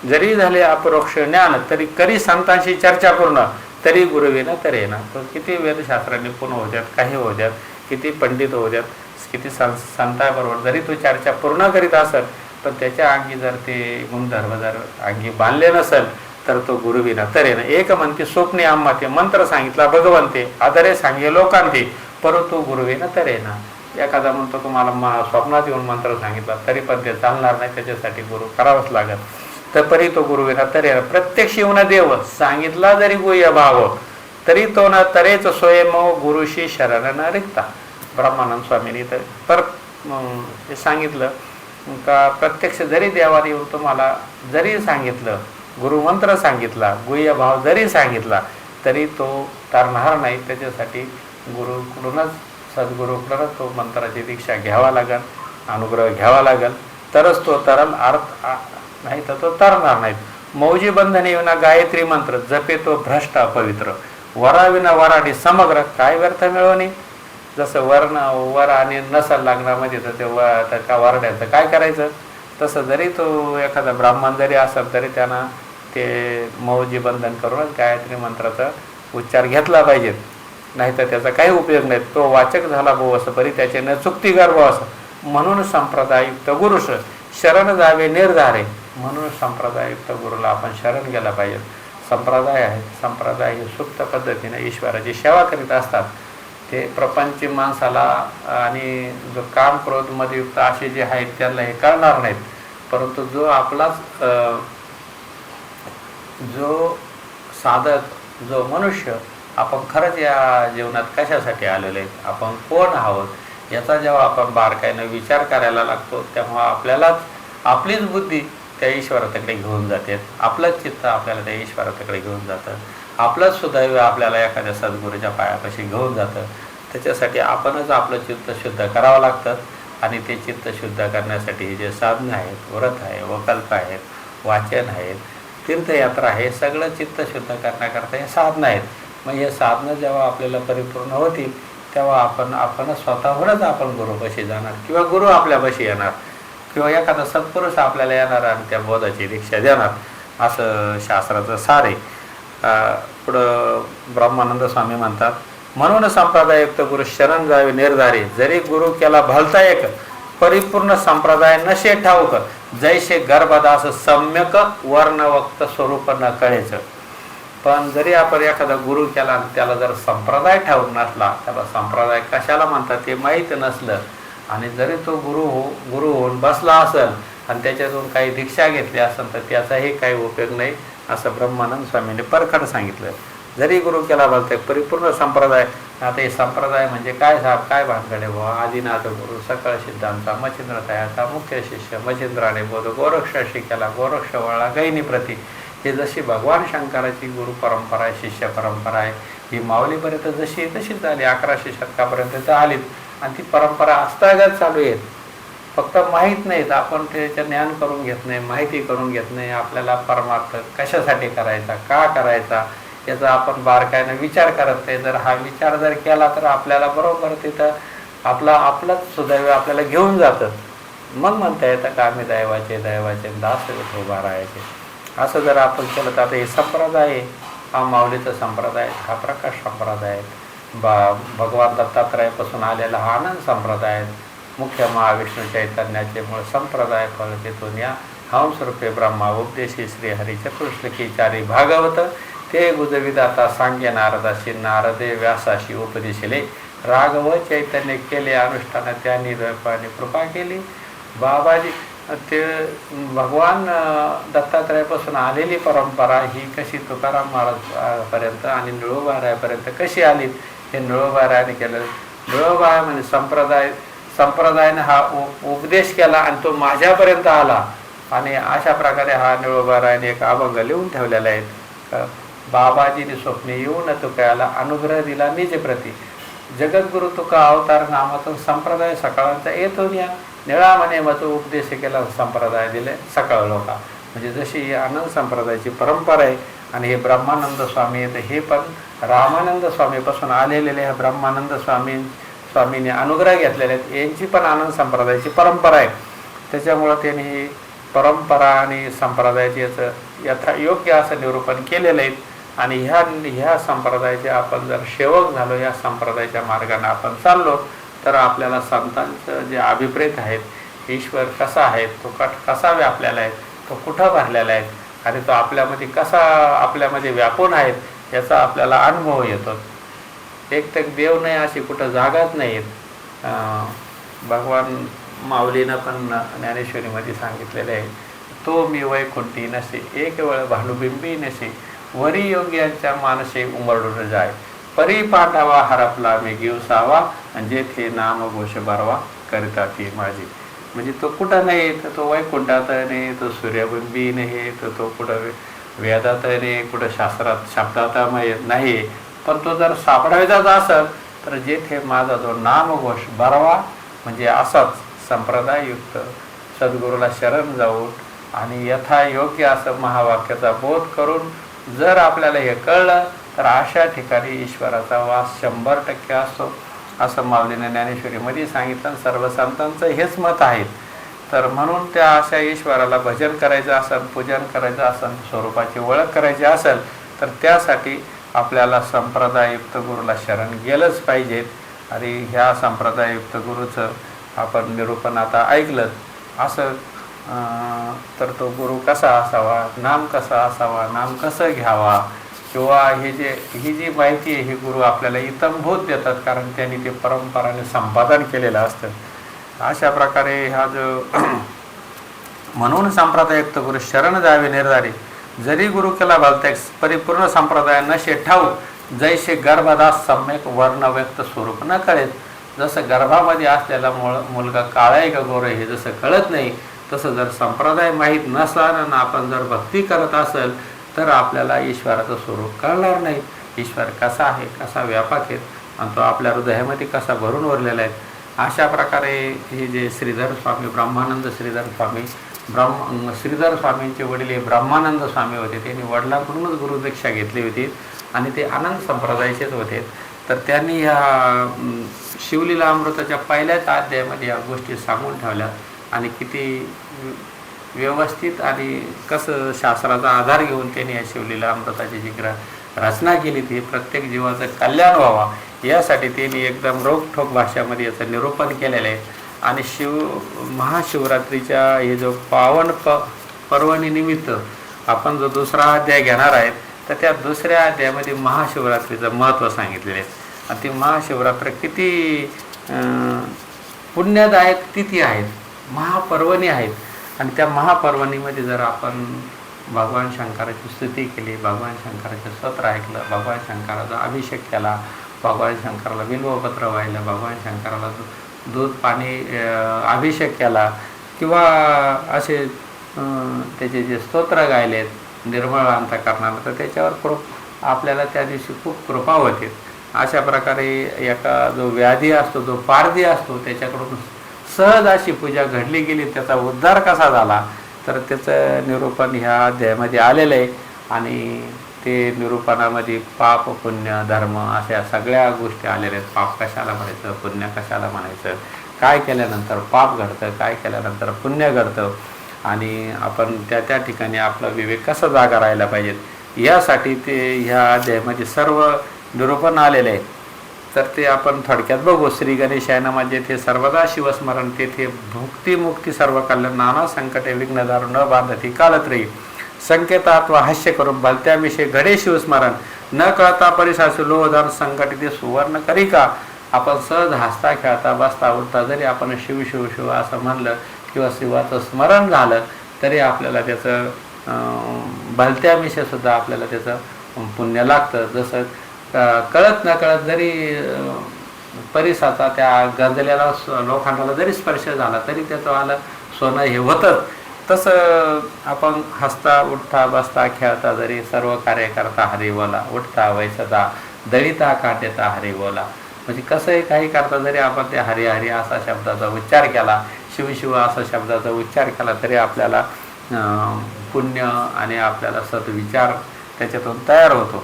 Speaker 1: जरी झाले अपरोक्ष ज्ञान तरी करी संतांशी चर्चा पूर्ण तरी गुरुविना तरेना. तर किती वेदशास्त्र निपुण होत्यात, काही होत्यात, किती पंडित होत्यात, किती संतांबरोबर जरी तो चर्चा पूर्ण करीत असेल, पण त्याच्या अंगी जर ते गुणधर्म जर अंगी बांधले नसेल तर तो गुरुविना तरेना. एक म्हणते स्वप्ने आम्हा ते मंत्र सांगितला भगवंते, आदरे सांगे लोकांते, परंतु गुरुविना तरेना. एखादा म्हणतो तुम्हाला स्वप्नात येऊन मंत्र सांगितला तरी पण ते चालणार नाही, त्याच्यासाठी गुरु करावाच लागत. तर परी तो गुरुविना तरेना. प्रत्यक्ष येऊन देव सांगितला जरी गुह्य भाव तरी तो न तरेच स्वयं गुरुशी शरण न रिक्ता. ब्रह्मानंद स्वामींनी तर हे सांगितलं का प्रत्यक्ष जरी देवाने येऊन तुम्हाला जरी सांगितलं, गुरुमंत्र सांगितला, गुह्य भाव जरी सांगितला तरी तो तरणार नाही. त्याच्यासाठी गुरुकडूनच, सद्गुरूकडूनच तो मंत्राची दीक्षा घ्यावा लागेल, अनुग्रह घ्यावा लागेल, तरच तो तरल. अर्थ नाही तर तो तरणार नाहीत. मौजी बंधने विना गायत्री मंत्र जपे तो भ्रष्ट अपवित्र. वराविना वराडी समग्र काय व्यर्थ मिळवणे. जसं वर आणि नसल लग्नामध्ये तर त्या वरड्याचं काय करायचं, तसं जरी तो एखादा ब्राह्मण जरी असेल तरी त्यांना ते मौजी बंधन करूनच गायत्री मंत्राचा उच्चार घेतला पाहिजेत, नाहीतर त्याचा काही उपयोग नाही. तो वाचक झाला भाऊ असं परी त्याचे न चुकती गर्भ असं. म्हणून संप्रदायुक्त गुरुश शरण जावे निर्धारे. म्हणून संप्रदायुक्त गुरुला आपण शरण गेला पाहिजे. संप्रदाय आहे, संप्रदाय हे सुप्त पद्धतीने ईश्वराची सेवा करीत असतात. ते प्रपंची माणसाला आणि जो काम क्रोधमध्ये युक्त असे जे आहेत त्यांना हे कळणार नाहीत. परंतु जो आपलाच जो साधक, जो मनुष्य, आपण खरंच या जीवनात कशासाठी आलेलो आहे, आपण कोण आहोत याचा जेव्हा आपण बारकाईनं विचार करायला लागतो तेव्हा आपल्यालाच आपलीच बुद्धी त्या ईश्वराकडे घेऊन जाते, आपलंच चित्त आपल्याला त्या ईश्वराकडे घेऊन जातं, आपलंच सुदैव आपल्याला एखाद्या सद्गुरूच्या पायापाशी घेऊन जातं. त्याच्यासाठी आपणच आपलं चित्त शुद्ध करावं लागतं. आणि ते चित्त शुद्ध करण्यासाठी जे साधनं आहेत, व्रत आहे, वकल्प आहेत, वाचन आहेत, तीर्थयात्रा आहे, सगळं चित्त शुद्ध करण्याकरता हे साधनं आहेत. मग हे साधनं जेव्हा आपल्याला परिपूर्ण होतील तेव्हा आपणच स्वतःहूनच आपण गुरुपाशी जाणार किंवा गुरु आपल्यापाशी येणार किंवा एखादा सत्पुरुष आपल्याला येणार आणि त्या बोधाची दीक्षा देणार, असं शास्त्राचं सार आहे. पुढं ब्रह्मानंद स्वामी म्हणतात, म्हणून संप्रदायुक्त गुरु शरण जावे निर्धारी. जरी गुरु केला भलता एक परिपूर्ण संप्रदाय नशे ठाऊक, जैसे गर्भदास सम्यक वर्णवक्त स्वरूप न कळेच. पण जरी आपण एखादा गुरु केला त्याला जर संप्रदाय ठाऊक नसला, त्याला संप्रदाय कशाला म्हणतात ते माहीत नसलं, आणि जरी तो गुरु होऊन बसला असेल आणि त्याच्यातून काही दीक्षा घेतली असेल तर त्याचाही काही उपयोग नाही, असं ब्रह्मानंद स्वामींनी परखड सांगितलं. जरी गुरु केला बोलते परिपूर्ण संप्रदाय. आता हे संप्रदाय म्हणजे काय साहेब, काय भानगडे भाऊ. आदिनाथ गुरु, सकळ सिद्धांचा, मच्छिंद्र तयाचा मुख्य शिष्य, मच्छिंद्राने बोध, गोरक्षाशी केला, गोरक्ष वळला गैनी प्रती. हे जशी भगवान शंकराची गुरु परंपरा आहे, शिष्य परंपरा आहे, ही माऊलीपर्यंत जशी आहे तशीच झाली, 1100 शतकापर्यंत तर आलीच. आणि ती परंपरा आस्थागत चालू आहेत, फक्त माहीत नाहीत. आपण त्याचं ज्ञान करून घेत नाही, माहिती करून घेत नाही. आपल्याला परमार्थ कशासाठी करायचा, का करायचा याचा आपण बारकाईनं विचार करत नाही. जर हा विचार जर केला तर आपल्याला बरोबर तिथं आपलंच सुदैव आपल्याला घेऊन जातं. मग म्हणता येतं का आम्ही दैवाचे दास उभा राहायचे. असं जर आपण केलं तर आता हे संप्रदाय आहे, हा माऊलीचा संप्रदाय, हा प्रकाश संप्रदाय, भगवान दत्तात्रयापासून आलेला हा आनंद संप्रदाय, मुख्य महाविष्णू चैतन्याचे मूळ संप्रदाय फलतेतून या हंसरूपे ब्रह्मा उपदेशी श्रीहरी चतुश्लोकीचारी भागवत ते गुजविदाता सांगे नारदाशी, नारदे व्यासाशी उपदेशिले, राघव चैतन्य केले अनुष्ठान त्यांनी द्वैपाने कृपा केली. बाबाजी ते भगवान दत्तात्रयापासून आलेली परंपरा ही कशी तुकाराम महाराजपर्यंत आणि निळोबारायापर्यंत कशी आली, हे निळोबारायाने केलं. निळोबाराय म्हणजे संप्रदायाने हा उपदेश केला आणि तो माझ्यापर्यंत आला. आणि अशा प्रकारे हा निळोबारायाने एक अभंग लिहून ठेवलेला आहे. बाबाजीने स्वप्ने येऊन तुकायाला अनुग्रह दिला निज प्रती, जगद्गुरु तुका अवतार नामातून संप्रदाय सकाळांचा येतो या, निळा म्हणे मग उपदेश केला संप्रदाय दिले सकाळ लोका. म्हणजे जशी आनंद संप्रदायाची परंपरा आहे आणि हे ब्रह्मानंद स्वामी आहेत, हे पण रामानंद स्वामीपासून आलेले ह्या ब्रह्मानंद स्वामीने अनुग्रह घेतलेले आहेत, यांची पण आनंद संप्रदायाची परंपरा आहे. त्याच्यामुळं त्यांनी ही परंपरा आणि संप्रदायाचे याचं योग्य असं निरूपण केलेलं आहे. आणि ह्या संप्रदायाचे आपण जर सेवक झालो, या संप्रदायाच्या मार्गाने आपण चाललो, तर आपल्याला संतांचं जे अभिप्रेत आहेत, ईश्वर कसा आहे, तो कसा व्यापलेला आहे, तो कुठं भरलेला आहे आणि तो आपल्यामध्ये व्यापून आहेत, याचा आपल्याला अनुभव येतो. एक तर देव नाही अशी कुठं जागाच नाही. भगवान माऊलीनं पण ज्ञानेश्वरीमध्ये सांगितलेलं आहे, तो मी वैकुंठी नसे, एक वेळ भानुबिंबी नसे, वरी योग्यांच्या मानसे उमरडून जाय, परी पांडवा हरपला मी गिवसावा, आणि जेथे नाम घोष बरवा करिता ती माझी. म्हणजे तो कुठं नाही, तर तो वैकुंठात नाही, तो सूर्यबिंबी नाही, तर तो कुठं वेदात नाही, कुठं शास्त्रात शब्दात नाही. पण तो जर सापडायचाच असेल तर जेथे माझा जो नामघोष बरवा, म्हणजे असाच संप्रदाययुक्त सद्गुरूला शरण जाऊन आणि यथायोग्य असं महावाक्याचा बोध करून जर आपल्याला हे कळलं, तर अशा ठिकाणी ईश्वराचा वास 100% असतो, असं माऊलीने ज्ञानेश्वरीमध्ये सांगितलं. सर्व संतांचं हेच मत आहे. तर म्हणून त्या अशा ईश्वराला भजन करायचं असेल, पूजन करायचं असेल, स्वरूपाची ओळख करायची असेल, तर त्यासाठी आपल्याला संप्रदाययुक्त गुरूला शरण गेलंच पाहिजेत. आणि ह्या संप्रदाययुक्त गुरूचं आपण निरूपण आता ऐकलं. असं तर तो गुरु कसा असावा, नाम कसा असावा, नाम कसं घ्यावा, किंवा ही जी माहिती आहे ही गुरु आपल्याला इतंभूत देतात, कारण त्यांनी ते परंपराने संपादन केलेलं असतं. अशा प्रकारे हा जो म्हणून संप्रदाययुक्त गुरु शरण जावे निर्धारी, जरी गुरु केला भलते परिपूर्ण संप्रदाय नशे ठाऊ, जैसे गर्भदास सम्यक वर्ण व्यक्त स्वरूप न कळेत. जसं गर्भामध्ये असलेला मुलगा काळा आहे का गोरा हे जसं कळत नाही, तसं जर संप्रदाय माहीत नसला आणि आपण जर भक्ती करत असेल तर आपल्याला ईश्वराचं स्वरूप कळणार नाही. ईश्वर कसा आहे, कसा व्यापक आहे आणि तो आपल्या हृदयामध्ये कसा भरून उरलेला आहे. अशा प्रकारे हे जे श्रीधर स्वामी, ब्रह्मानंद श्रीधर स्वामी, श्रीधर स्वामींचे वडील हे ब्रह्मानंद स्वामी होते. त्यांनी वडिलांकडूनच गुरुदीक्षा घेतली होती आणि ते आनंद संप्रदायाचेच होते. तर त्यांनी ह्या शिवलीला अमृताच्या पहिल्याच अध्यायामध्ये या गोष्टी सांगून ठेवल्या आणि किती व्यवस्थित आणि कसं शास्त्राचा आधार घेऊन त्यांनी या शिवलीला अमृताची जी रचना केली ती प्रत्येक जीवाचं कल्याण व्हावा यासाठी त्यांनी एकदम रोखठोक भाषामध्ये याचं निरूपण केलेलं आहे. आणि महाशिवरात्रीच्या हे जो पावन पर्वणीनिमित्त आपण जो दुसरा अध्याय घेणार आहेत, तर त्या दुसऱ्या अध्यायामध्ये महाशिवरात्रीचं महत्त्व सांगितलेलं आहे. आणि ती महाशिवरात्र किती पुण्यदायक तिथी आहेत, महापर्वणी आहेत. आणि त्या महापर्वणीमध्ये जर आपण भगवान शंकराची स्तुती केली, भगवान शंकराचं स्तोत्र ऐकलं, भगवान शंकराचा अभिषेक केला, भगवान शंकराला बिल्वपत्र वाहिलं, भगवान शंकराला दूध पाणी अभिषेक केला, किंवा असे त्याचे जे स्तोत्र गायलेत निर्मळ अंतःकरणाला, तर त्याच्यावर आपल्याला त्या दिवशी खूप कृपा होते. अशा प्रकारे एका जो व्याधी असतो, जो पारधी असतो, त्याच्याकडून सहज अशी पूजा घडली गेली, त्याचा उद्धार कसा झाला, तर त्याचं निरूपण ह्या अध्यायामध्ये आलेलं आहे. आणि ते निरूपणामध्ये पाप पुण्य धर्म अशा सगळ्या गोष्टी आलेल्या आहेत. पाप कशाला म्हणायचं, पुण्य कशाला म्हणायचं, काय केल्यानंतर पाप घडतं, काय केल्यानंतर पुण्य घडतं, आणि आपण त्या ठिकाणी आपला विवेक कसा जागा राहायला पाहिजे यासाठी ते ह्या अध्यायामध्ये सर्व निरूपण आलेले आहे. तर ते आपण थोडक्यात बघू. श्री गणेशाय नमः. जेथे सर्वदा शिवस्मरण तेथे भुक्तिमुक्ती सर्व कल्याण. नाना संकटे विघ्नदार न बांधती कालत्रयी. संकेतात व हास्य करून भलत्याविषयी घडे शिवस्मरण. न कळता परिसासू लोहदान संकटित सुवर्ण करिका. आपण सहज हसता खेळता बसता उठता जरी आपण शिव शिव शिव असं म्हणलं किंवा शिवाचं स्मरण झालं तरी आपल्याला त्याचं भलत्याविषयी सुद्धा आपल्याला त्याचं पुण्य लागतं. जसं कळत न कळत जरी परिसाचा त्या गंजलेला लोखंडाला जरी स्पर्श झाला तरी त्याचं आलं सोनं हे होतं. तसं आपण हसता उठता बसता खेळता जरी सर्व कार्य करता हरी बोला. उठता वैसता दळिता काटेता हरी बोला. म्हणजे कसंही काही करता जरी आपण ते हरी हरी असा शब्दाचा उच्चार केला, शिव शिव असा शब्दाचा उच्चार केला तरी आपल्याला पुण्य आणि आपल्याला सद्विचार त्याच्यातून तयार होतो.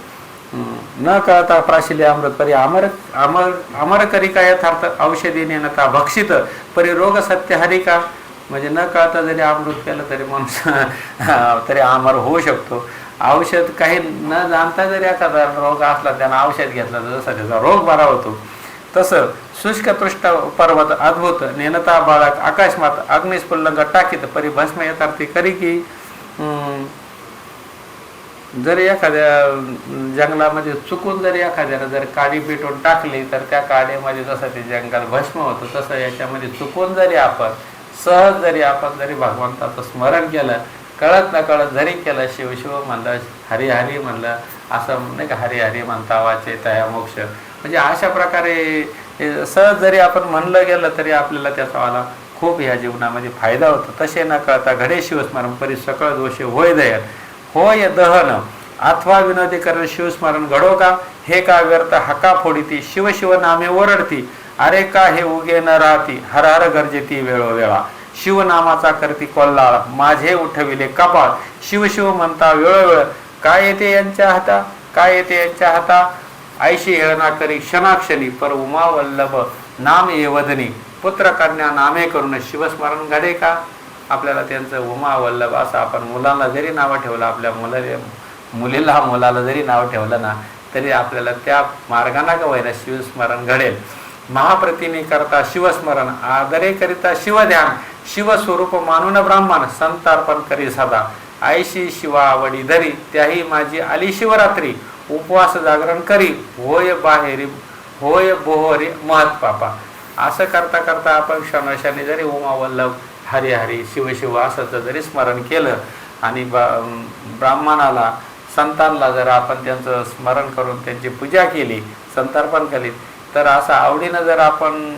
Speaker 1: न कळता प्राशिले अमृत परी अमर अमर अमर करी का यथार्थ औषधी नेनता भक्षित परी रोग सत्य हरी का. म्हणजे न कळता जरी अमृत केलं तरी माणूस तरी अमर होऊ शकतो. औषध काही न जाणता जरी एखादा रोग असला त्यानं औषध घेतलं तर जसा त्याचा रोग बरा होतो. तसं शुष्क पृष्ठ पर्वत अद्भुत नेनता बाळक आकाशमात अग्निस्फुल्लंग टाकीत परी भस्म यथार्थी करी की. जरी एखाद्या जंगलामध्ये चुकून जरी एखाद्याला जर काडी पेटून टाकली तर त्या काडीमध्ये जसं ते जंगल भस्म होतं तसं याच्यामध्ये चुकून जरी आपण सहज जरी आपण जरी भगवंताचं स्मरण केलं, कळत न कळत जरी केलं, शिव शिव म्हणलं, हरी हरी म्हणलं, असं नाही का हरी हरी म्हणता वाचे तया मोक्ष. म्हणजे अशा प्रकारे सहज जरी आपण म्हणलं गेलं तरी आपल्याला त्याचा वाला खूप ह्या जीवनामध्ये फायदा होतो. तसे न कळता घडे शिवस्मरण परी सकळ दोषे होय दयन होय दहन अथवा विनोदी करण शिवस्मरण घडो का. हे का व्यर्थ हका फोडीती शिव शिव नामे ओरडती. अरे का हे उगे न राहती हर हर गरजेती वेळोवेळा. शिवनामाचा करती कोल्हाळ माझे उठविले कपाळ. शिव शिव म्हणता वेळोवेळ काय येते यांच्या हाता काय येते यांच्या हाता. ऐशी हेळना करी क्षणाक्षणी पर उमा वल्लभ नाम येवदनी. पुत्र कन्या नामे करून शिवस्मरण घडे का. आपल्याला त्यांचं उमा वल्लभ असं आपण मुलांना जरी नावं ठेवलं, आपल्या मुलाला जरी नाव ठेवलं ना तरी आपल्याला त्या मार्गाने का होईना शिवस्मरण घडेल. महाप्रतिने करता शिवस्मरण आदरे करिता शिवध्यान. शिवस्वरूप मानून ब्राह्मण संतार्पण करी सदा. आईशी शिवा आवडी धरी त्याही माझी आली शिवरात्री. उपवास जागरण करी होय बाहेरी होय बोहरी महत पापा. असं करता करता आपण क्षणोक्षणी जरी उमा वल्लभ हरी हरी शिव शिव असं जरी स्मरण केलं आणि ब्राह्मणाला संतांना जर आपण त्यांचं स्मरण करून त्यांची पूजा केली, संतर्पण केली तर असं आवडीनं जर आपण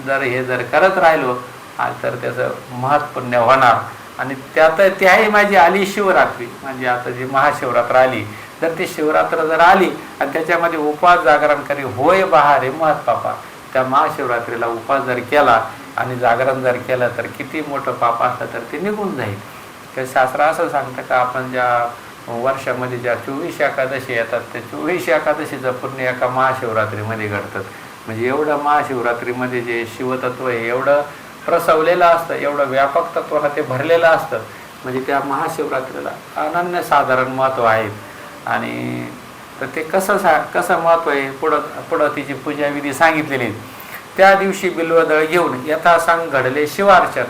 Speaker 1: जर हे जर करत राहिलो तर त्याचं महत्पुण्य होणार. आणि त्यात त्याही माझी आली शिवरात्री. म्हणजे आता जी महाशिवरात्र आली तर ती शिवरात्र जर आली आणि त्याच्यामध्ये उपवास जागरण करी होय बहारे महत पापा. त्या महाशिवरात्रीला उपवास जर केला आणि जागरण जर केलं तर किती मोठं पाप असलं तर ते निघून जाईल. तर शास्त्र असं सांगतं का आपण ज्या वर्षामध्ये ज्या 24 एकादशी येतात त्या 24 एकादशीचं पुण्य एका महाशिवरात्रीमध्ये घडतं. म्हणजे एवढं महाशिवरात्रीमध्ये जे शिवतत्व आहे एवढं प्रसवलेलं असतं, एवढं व्यापक तत्वाला ते भरलेलं असतं. म्हणजे त्या महाशिवरात्रीला अनन्यसाधारण महत्त्व आहे. आणि तर ते कसं महत्त्व आहे पुढं तिची पूजाविधी सांगितलेली. त्या दिवशी बिल्वदळ घेऊन यथासांग घडले शिवार्चन.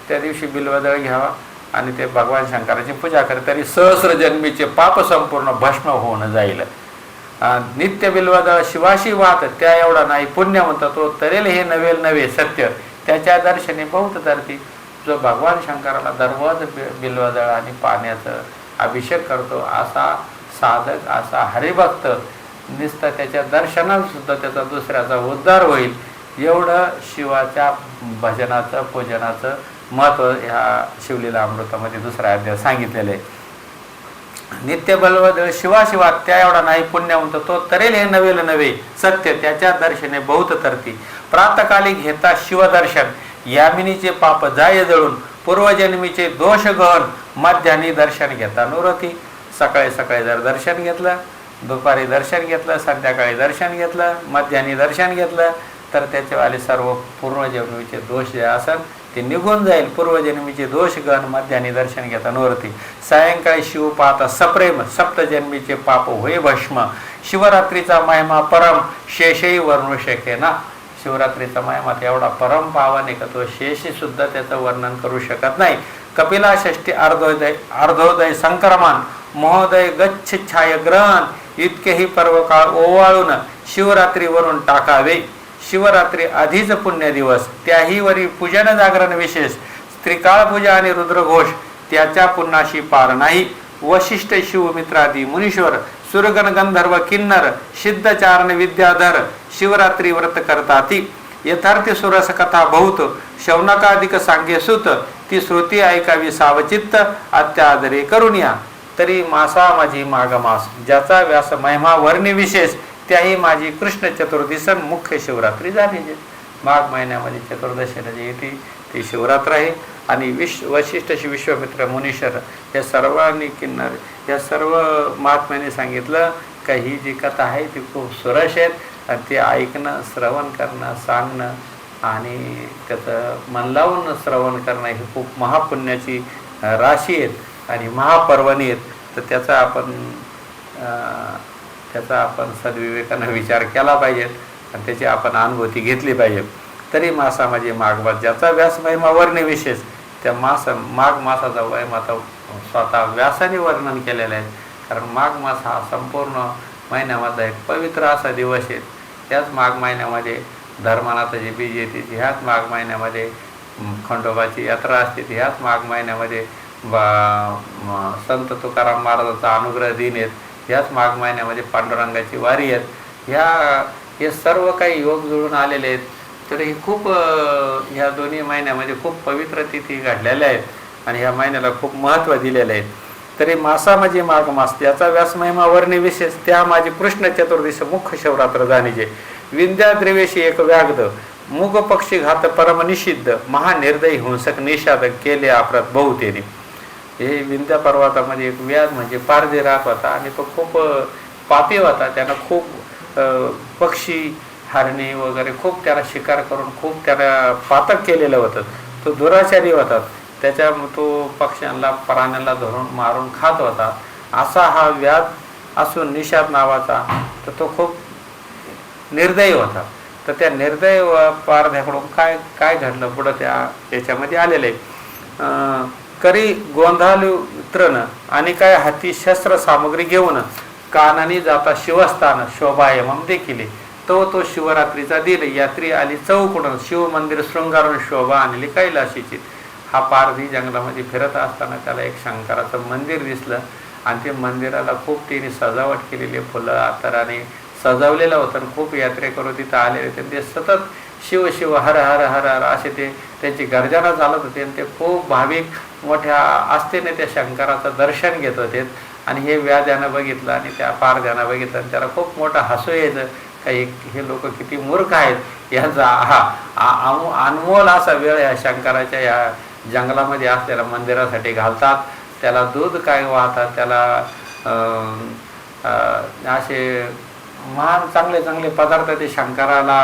Speaker 1: त्या दिवशी बिल्वदळ घ्यावा आणि ते भगवान शंकराची पूजा करे तरी सहस्र जन्मीचे पाप संपूर्ण भस्म होऊन जाईल. नित्य बिल्वदळ शिवाशी वाहत त्या एवढा नाही पुण्यवंत तो तरेल हे नवेल नवे सत्य. त्याच्या दर्शनी बहुत तरती. जो भगवान शंकराला दररोज बिल्वदळ आणि पाण्याचं अभिषेक करतो असा साधक असा हरिभक्त नुसतं त्याच्या दर्शनात सुद्धा त्याचा दुसऱ्याचा उद्धार होईल. एवढं शिवाच्या भजनाचं पूजनाचं महत्त्व ह्या शिवलीला अमृतामध्ये दुसरा अध्याय सांगितलेलं आहे. नित्य बलवदळ शिवा त्या एवढा नाही पुण्यवंत तो तरेल हे नवेल नवे सत्य. त्याच्या दर्शने बहुत तरती. प्रातकाली घेता शिवदर्शन यामिनीचे पाप जाय जळून. पूर्वजन्मीचे दोष गहन मध्यानी दर्शन घेता नुरती. सकाळी सकाळी जर दर्शन घेतलं, दुपारी दर्शन घेतलं, संध्याकाळी दर्शन घेतलं, मध्यानी दर्शन घेतलं तर त्याच्यावाले सर्व पूर्वजन्मीचे दोष जे असतात ते निघून जाईल. पूर्वजन्मीचे दोष गण मध्यानी दर्शन घेता नवरती. सायंकाळी शिव पाहता सप्रेम सप्तजन्मीचे पाप होय भस्म. शिवरात्रीचा महिमा परम शेषही वर्णू शके ना. शिवरात्रीचा महिमा एवढा परम पावन आहे का तो शेषी सुद्धा त्याचं वर्णन करू शकत नाही. कपिला षष्ठी अर्धोदय संक्रमण महोदय गच्छ छाय ग्रहण इतकेही पर्व काळ ओवाळून शिवरात्रीवरून टाकावे. शिवरात्री आधीच पुण्य दिवस त्याही वरी पूजन जागरण विशेष. त्रिकाळ पूजा आणि रुद्रघोष त्याच्या पुन्हाशी पार नाही. वशिष्ठ शिवमित्रादी मुनीश्वर सुरगण गंधर्व किन्नर सिद्धचारण विद्याधर शिवरात्री व्रत करताती. यथार्थी सुरस कथा बहुत शौनकाधिक सांगे सुत. ती श्रुती ऐकावी सावचित्त अत्यादरे करुनिया. तरी मासा माझी माघमास ज्याचा व्यास महिमा वर्णी विशेष. त्याही माझी कृष्ण चतुर्दशी मुख्य शिवरात्री झाली. माघ महिन्यामध्ये चतुर्दशीला जी येते ती शिवरात्र आहे. आणि वशिष्ठ विश्वामित्र मुनीश्वर या सर्वांनी किन्नर या सर्व महात्म्याने सांगितलं का ही जी कथा आहे ती खूप सुरस आहेत आणि ती ऐकणं श्रवण करणं सांगणं आणि त्याचं मन लावून श्रवण करणं ही खूप महापुण्याची राशी आहेत आणि महापर्वणी आहेत. तर त्याचा आपण सद्विवेकानं विचार केला पाहिजे आणि त्याची आपण अनुभूती घेतली पाहिजे. तरी मासा म्हणजे माघमास ज्याचा व्यास महिमा वर्णी विशेष. त्या माघ मासाचा महिमा स्वतः व्यासाने वर्णन केलेलं आहे. कारण माघ मास हा संपूर्ण महिन्यामधला एक पवित्र असा दिवस आहे. त्याच माघ महिन्यामध्ये धर्मनाथाची बीज येते, ह्याच माघ महिन्यामध्ये खंडोबाची यात्रा असते, ह्याच माघ महिन्यामध्ये संत तुकाराम महाराजांचा अनुग्रह दिन आहेत, ह्याच माघ महिन्यामध्ये पांडुरंगाची वारी आहेत. हे सर्व काही योग जुळून आलेले आहेत. तर हे खूप ह्या दोन्ही महिन्यामध्ये खूप पवित्र तिथी घडलेल्या आहेत आणि ह्या महिन्याला खूप महत्त्व दिलेलं आहे. तरी मासा माझी माघ मास त्याचा व्यास महिमा वर्णी विशेष. त्या माझी कृष्ण चतुर्दशी मुख्य शिवरात्र जाणीजे. विंध्याद्रिवेशी एक व्याघ्द मुग पक्षी घात परम निषिद्ध महानिर्दयी हिंसक निषाद केले अपराध बहुतेने. हे विंध्या पर्वतामध्ये एक व्याध म्हणजे पारधी राहत होता आणि तो खूप पापी होता. त्यानं खूप पक्षी हरणे वगैरे खूप त्याला शिकार करून खूप त्याला पातक केलेलं होतं. तो दुराचारी होता. त्याच्या तो पक्ष्यांना प्राण्यांना धरून मारून खात होता. असा हा व्याध असून निषाद नावाचा तर तो खूप निर्दयी होता. तर त्या निर्दयी पारध्याकडून काय घडलं पुढं त्याच्यामध्ये आलेलं आहे. करी गोंधालू तृण आणि काय हाती शस्त्र सामग्री घेऊन कानानी जाता शिवस्थान शोभायमम देखील. तो शिवरात्रीचा दिन यात्री आली चौकडून शिव मंदिर शृंगारून शोभा आणली कैलाशीची. हा पारधी जंगलामध्ये फिरत असताना त्याला एक शंकराचं मंदिर दिसलं आणि ते मंदिराला खूप तिने सजावट केलेली फुलं अत्तराने सजवलेलं होतं. खूप यात्रेकरू तिथं आलेले होते. ते सतत शिव शिव हर हर हर हर असे त्यांची गर्जना चालत होते आणि ते खूप भाविक मोठ्या आस्थेने त्या शंकराचं दर्शन घेत होते. आणि हे व्याध्यानं बघितलं आणि त्या पारध्यानं बघितलं आणि त्याला खूप मोठं हसू यायचं. काही हे लोक किती मूर्ख आहेत. याचा अनमोल असा वेळ या शंकराच्या या जंगलामध्ये असलेल्या मंदिरासाठी घालतात. त्याला दूध काय वाहतात, त्याला असे महान चांगले चांगले पदार्थ ते शंकराला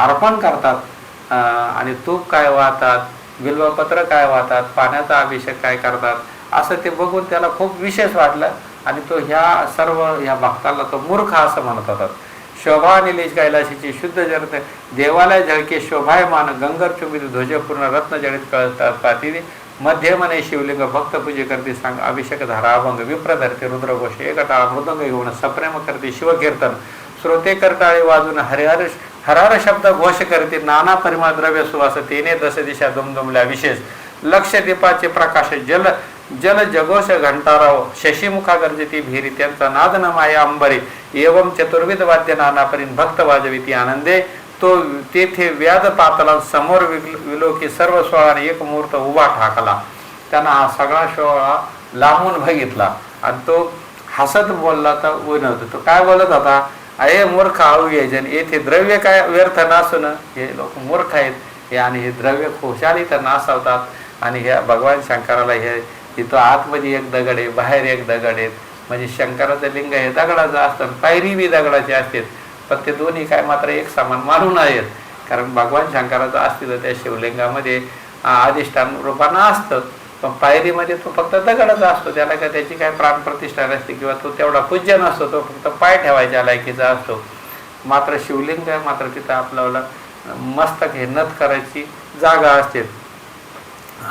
Speaker 1: अर्पण करतात आणि तूप काय वाहतात, बिल्वपत्र काय वाहतात, पाण्याचा अभिषेक काय करतात. असं ते बघून त्याला खूप विशेष वाटलं आणि तो ह्या भक्ताला तो मूर्ख असं म्हणत होता. शोभा निलेश कैलाशीची शुद्ध जरत देवालय झळके शोभायमान गंगर चुंबित ध्वजपूर्ण रत्न जडित कळतात पाती मध्य मने शिवलिंग भक्त पूजे करते सांग अभिषेक धारा अभंग विप्र धरते रुद्रघोष एकटाळा मृदंग घेऊन सप्रेम करते शिवकीर्तन श्रोते करटाळे वाजून हरार शब्द घोष करते नाना परिमळ द्रव्य सुवास तेने दश दिशा दुमदुमल्या विशेष लक्ष दीपाचे प्रकाश जल जगोष घंटाराव शशीमुखा गर्जती भीरी त्यांचा नाद न माया अंबरे एवं चतुर्विध वाद्य नानापरीन भक्त वाजविती आनंदे. तो तेथे व्याध पातला समोर विलोकी सर्व सोहळा एक मुहूर्त उभा ठाकला. त्यांना हा सगळा सोहळा लांबून बघितला आणि तो हसत बोलला तर उन्हवतो. तो काय बोलत होता, अरे मूर्ख आळू घ्यायचे येथे द्रव्य काय व्यर्थ नासून हे लोक मूर्ख आहेत आणि हे द्रव्य खुशाली तर नासवतात आणि ह्या भगवान शंकराला हे तिथं आतमध्ये एक दगड आहे बाहेर एक दगड आहेत. म्हणजे शंकराचं लिंग हे दगडाचं असतं पायरी बी दगडाचे असतात. पण ते दोन्ही काय मात्र एक समान मानून आहेत. कारण भगवान शंकराचं अस्तित्व त्या शिवलिंगामध्ये अधिष्ठान रूपानं असतं. पण पायरीमध्ये तो फक्त दगडच असतो, त्याला काय त्याची काय प्राणप्रतिष्ठा नसते किंवा तो तेवढा पूज्य नसतो, तो फक्त पाय ठेवायच्या लायकीचा असतो. मात्र शिवलिंग आहे, मात्र तिथं आपल्याला मस्तक हे नथ करायची जागा असते.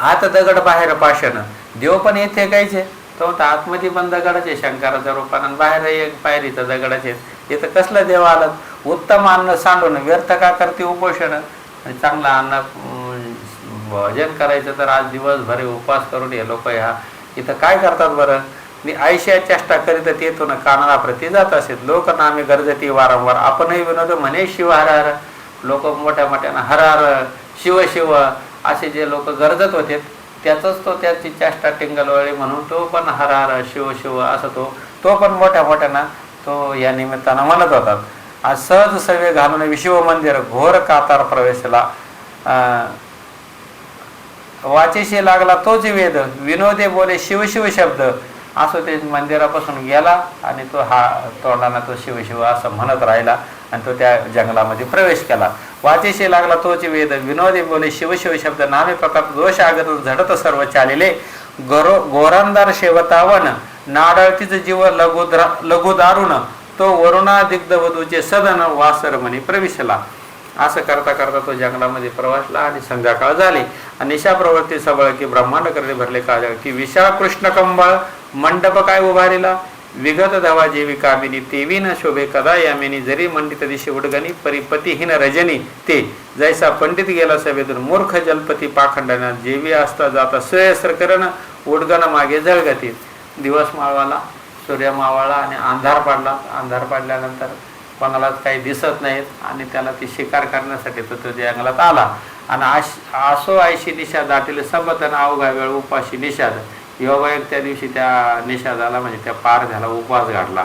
Speaker 1: आत दगड बाहेर पाषाण, देव पण येथे कायचे तो आतमध्ये पण दगडच आहे शंकराच्या रूपानं, बाहेर एक पायरीचं दगडच आहे. इथं कसलं देव आलं, उत्तम अन्न सांडून व्यर्थ का करते उपोषण. चांगलं अन्न भोजन करायचं तर आज दिवसभर उपवास करून हे लोक ह्या इथं काय करतात बरं. मी आयशा चेष्टा करीत येतो ना कानाला प्रती जात असेल, लोक नामे गरजती वारंवार आपणही विनोद म्हणे शिव हर हर. लोक मोठ्या मोठ्यानं हर हर शिव शिव असे जे लोक गरजत होते त्याचंच तो त्याची चेष्टा टिंगलवळी म्हणून तो पण हर हर शिव शिव असं तो पण मोठ्या मोठ्यानं तो या निमित्तानं म्हणत होतात. आज सहज सवे घालून विशिव मंदिर घोर कातार प्रवेशला, वाचेशी लागला तोच वेद विनोदे बोले शिवशिव शब्द. असं ते मंदिरापासून गेला आणि तो तोंडाना तो शिवशिव असं म्हणत राहिला आणि तो त्या जंगलामध्ये प्रवेश केला. वाचेशी लागला तोच वेद विनोदे बोले शिवशिव शब्द. नामे प्रताप दोष आगत झडत सर्व चालिले, गोरांदार शेवतावन नाडळतीच जीव लघु दारुण. तो वरुणा दिग्धवधूचे सदन वासर म्हणे प्रविशला. असं करता करता तो जंगलामध्ये प्रवासला आणि संध्याकाळ झाली आणि निशा प्रवृत्ती सबळ की ब्रह्मांड करणे भरले काजळ की विशाळ कृष्ण कंबळ मंडप काय उभारिला. विगत धवा जेवी कामिनी तेवी न शोभे कदा यामिनी. जरी मंडित दिशे उडगणी परिपतीहीन रजनी. ते जैसा पंडित गेला सभेतून मूर्ख जलपती पाखंडना. जेवी असता जाता सुयस्र करण उडगण मागे जळगती. दिवस मावळला, सूर्य मावळला आणि अंधार पडला. अंधार पडल्यानंतर कोणालाच काही दिसत नाहीत आणि त्याला ती शिकार करण्यासाठी तो जंगलात आला. आणि आसो आयशी निषा दाटील सबतन अवघा वेळ उपाशी निषाद. योगायोग त्या दिवशी त्या निषादाला म्हणजे त्या पारध्याला उपवास घातला.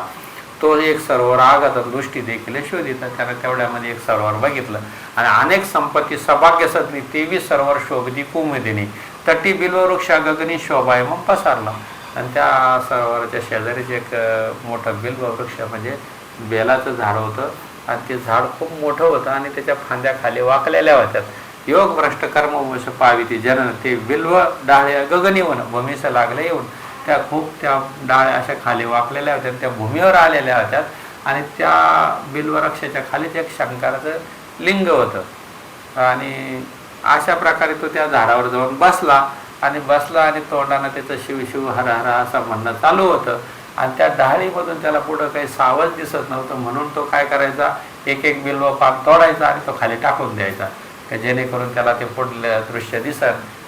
Speaker 1: तो एक सरोवर आगत दृष्टी देखील शोधित. त्यानं तेवढ्यामध्ये एक सरोवर बघितलं आणि अनेक संपत्ती सभाग्य सदनी 23 सरोवर शोभती कुमुदिनी. तटी बिल्ववृक्षा गगनी शोभाय मग पसारला. आणि त्या सरोवराच्या शेजारीच एक मोठं बिल्ववृक्ष म्हणजे बेलाचं झाड होतं आणि ते झाड खूप मोठं होतं आणि त्याच्या फांद्या खाली वाकलेल्या होत्या. योग भ्रष्ट कर्मवश पाविती जनन. ते बिल्व डाळ्या गगनी होऊन भूमीस लागले येऊन त्या डाळ्या अशा खाली वाकलेल्या होत्या, त्या भूमीवर आलेल्या होत्या आणि त्या बिल्ववृक्षाच्या खालीच एक शंकराचं लिंग होतं. आणि अशा प्रकारे तो त्या झाडावर जाऊन बसला आणि तोंडानं त्याचं शिव शिव हर हर असं म्हणणं चालू होतं. आणि त्या डाळीमधून त्याला पुढं काही सावज दिसत नव्हतं म्हणून तो काय करायचा, एक एक बिल्व पान तोडायचा आणि तो खाली टाकून द्यायचा की जेणेकरून त्याला ते पुढलं दृश्य दिसत.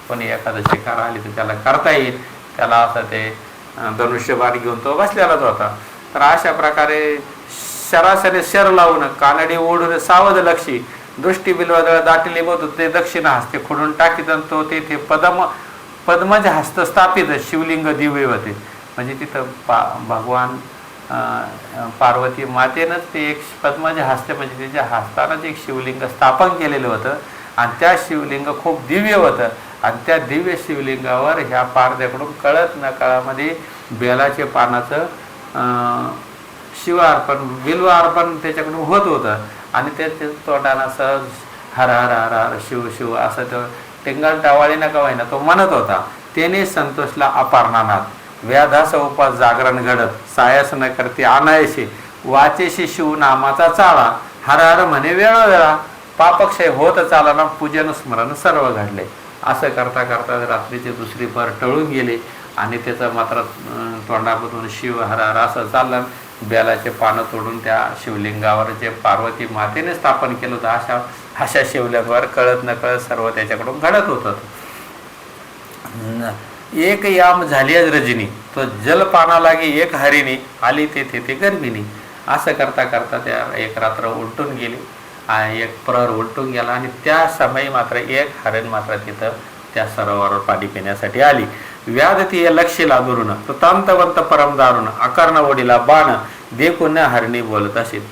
Speaker 1: कोणी एखादं शिकार आली तर त्याला करता येईल. त्याला असं ते धनुष्यबाण घेऊन तो बसलेलाच होता. तर अशा प्रकारे सरासरी शर लावून कानडी ओढून सावध लक्षी दृष्टी बिल्वदळ दाटिली बघतो ते दक्षिण हस्ते खोडून टाकीत आणि तो तेथे पद्मज हस्त स्थापित शिवलिंग दिव्य होते. म्हणजे तिथं भगवान पार्वती मातेनंच ते एक पद्मज हस्ते म्हणजे त्याच्या हस्तानंच एक शिवलिंग स्थापन केलेलं होतं आणि त्या शिवलिंग खूप दिव्य होतं. आणि त्या दिव्य शिवलिंगावर ह्या पारद्याकडून कळत न कळामध्ये बेलाचे पानाचं शिव अर्पण बिल्व अर्पण त्याच्याकडून होत होतं. आणि ते तोंडाना सहज हर हर हर हर शिव शिव असं तो टिंगल टावाळी नका व्हायना तो म्हणत होता. त्याने संतोषला अपारनानाथ. व्याधास उपास जागरण घडत सायास न करते अनायशी. वाचेशी शिव नामाचा चाळा. हर हर म्हणे वेळोवेळा. पापक्षय होत चालना पूजन स्मरण सर्व घडले. असं करता करता रात्रीचे दुसरी भर टळून गेले आणि त्याचं मात्र तोंडामधून शिव हर हर असं चाललं. बेलाचे पानं तोडून त्या शिवलिंगावर जे पार्वती मातेने स्थापन केलं होतं अशा शिवलिंगावर कळत न कळत सर्व त्याच्याकडून घडत होतं. एक याम झाली रजनी. तो जलपाना लागे एक हरिणी. आली ते गर्भिणी. असं करता करता त्या एक रात्र उलटून गेली आणि एक प्रहर उलटून गेला आणि त्या समयी मात्र एक हरिण मात्र तिथं त्या सरोवरावर पाणी पिण्यासाठी आली. व्याध ती लक्षीला दुरून कृतांतवंत परम दारुण. अकर्ण ओढीला बाण देखून हरणी बोलत असेल.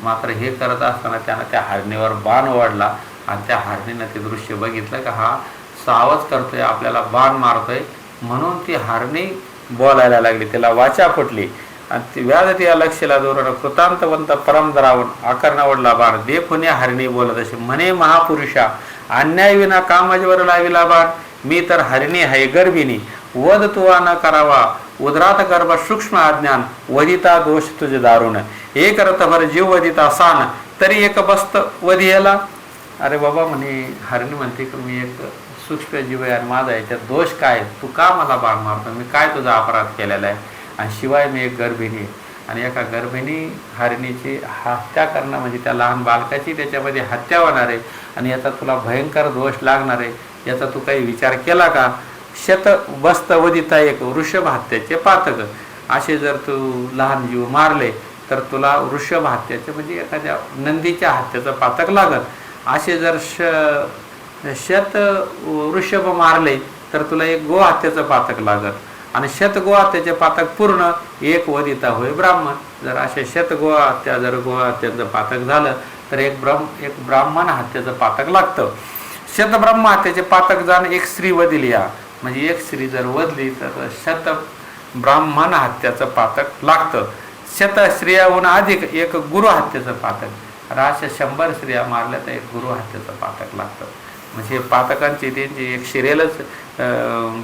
Speaker 1: मात्र हे करत असताना त्यानं त्या हरणीवर बाण ओढला आणि त्या हरणीनं ते दृश्य बघितलं का हा सावध करतोय आपल्याला बाण मारतोय म्हणून ती हरणी बोलायला लागली. त्याला वाचा फुटली आणि ती व्याध ती लक्षीला दुरून कृतांतवंत परम दारुण. अकर्ण ओढला बाण देखून हरणी बोलत असे म्हणे महापुरुषा अन्याय विना कामजवर लाविला बाण, मी तर हरिणी आहे गर्भिणी, वध तुवा न करावा उदरात गर्भ सूक्ष्म अज्ञान, वदिता दोष तुझे दारुण, एक रथभर जीव वदिता सान, तरी एक बस्त वधियला. अरे बाबा म्हणे, हरिणी म्हणते की मी एक सूक्ष्म जीव आहे आणि माझा याच्यात दोष काय, तू का मला बाण मारतो, मी काय तुझा अपराध केलेला आहे, आणि शिवाय मी एक गर्भिणी आहे. आणि एका गर्भिणी हरिणीची हत्या करणं म्हणजे त्या लहान बालकाची त्याच्यामध्ये हत्या होणार आहे, आणि याचा तुला भयंकर दोष लागणार आहे, याचा तू काही विचार केला का. शत बस्त वदिता एक वृषभ हत्याचे पातक, असे जर तू लहान जीव मारले तर तुला वृषभ हत्याचे म्हणजे एखाद्या नंदीच्या हत्याचं पातक लागत. असे जर शत वृषभ मारले तर तुला एक गो हत्याचं पातक लागत, आणि शत गो हत्याचे पातक पूर्ण एक वदिता होय ब्राह्मण. जर असे शत गो हत्या जर गो हत्याचं पातक झालं तर एक ब्राह्मण हत्याचं पातक लागतं. शत ब्रह्म हत्याचे पातक जाण एक स्त्री वदिली या, म्हणजे एक स्त्री जर वधली तर शत ब्राह्मण हत्याचं पातक लागतं. शत स्त्रियाहून अधिक एक गुरु हत्याचं पातक, आणि अशा 100 स्त्रिया मारल्या तर एक गुरु हत्याचं पातक लागतं. म्हणजे पातकांची त्यांची एक शिरेलच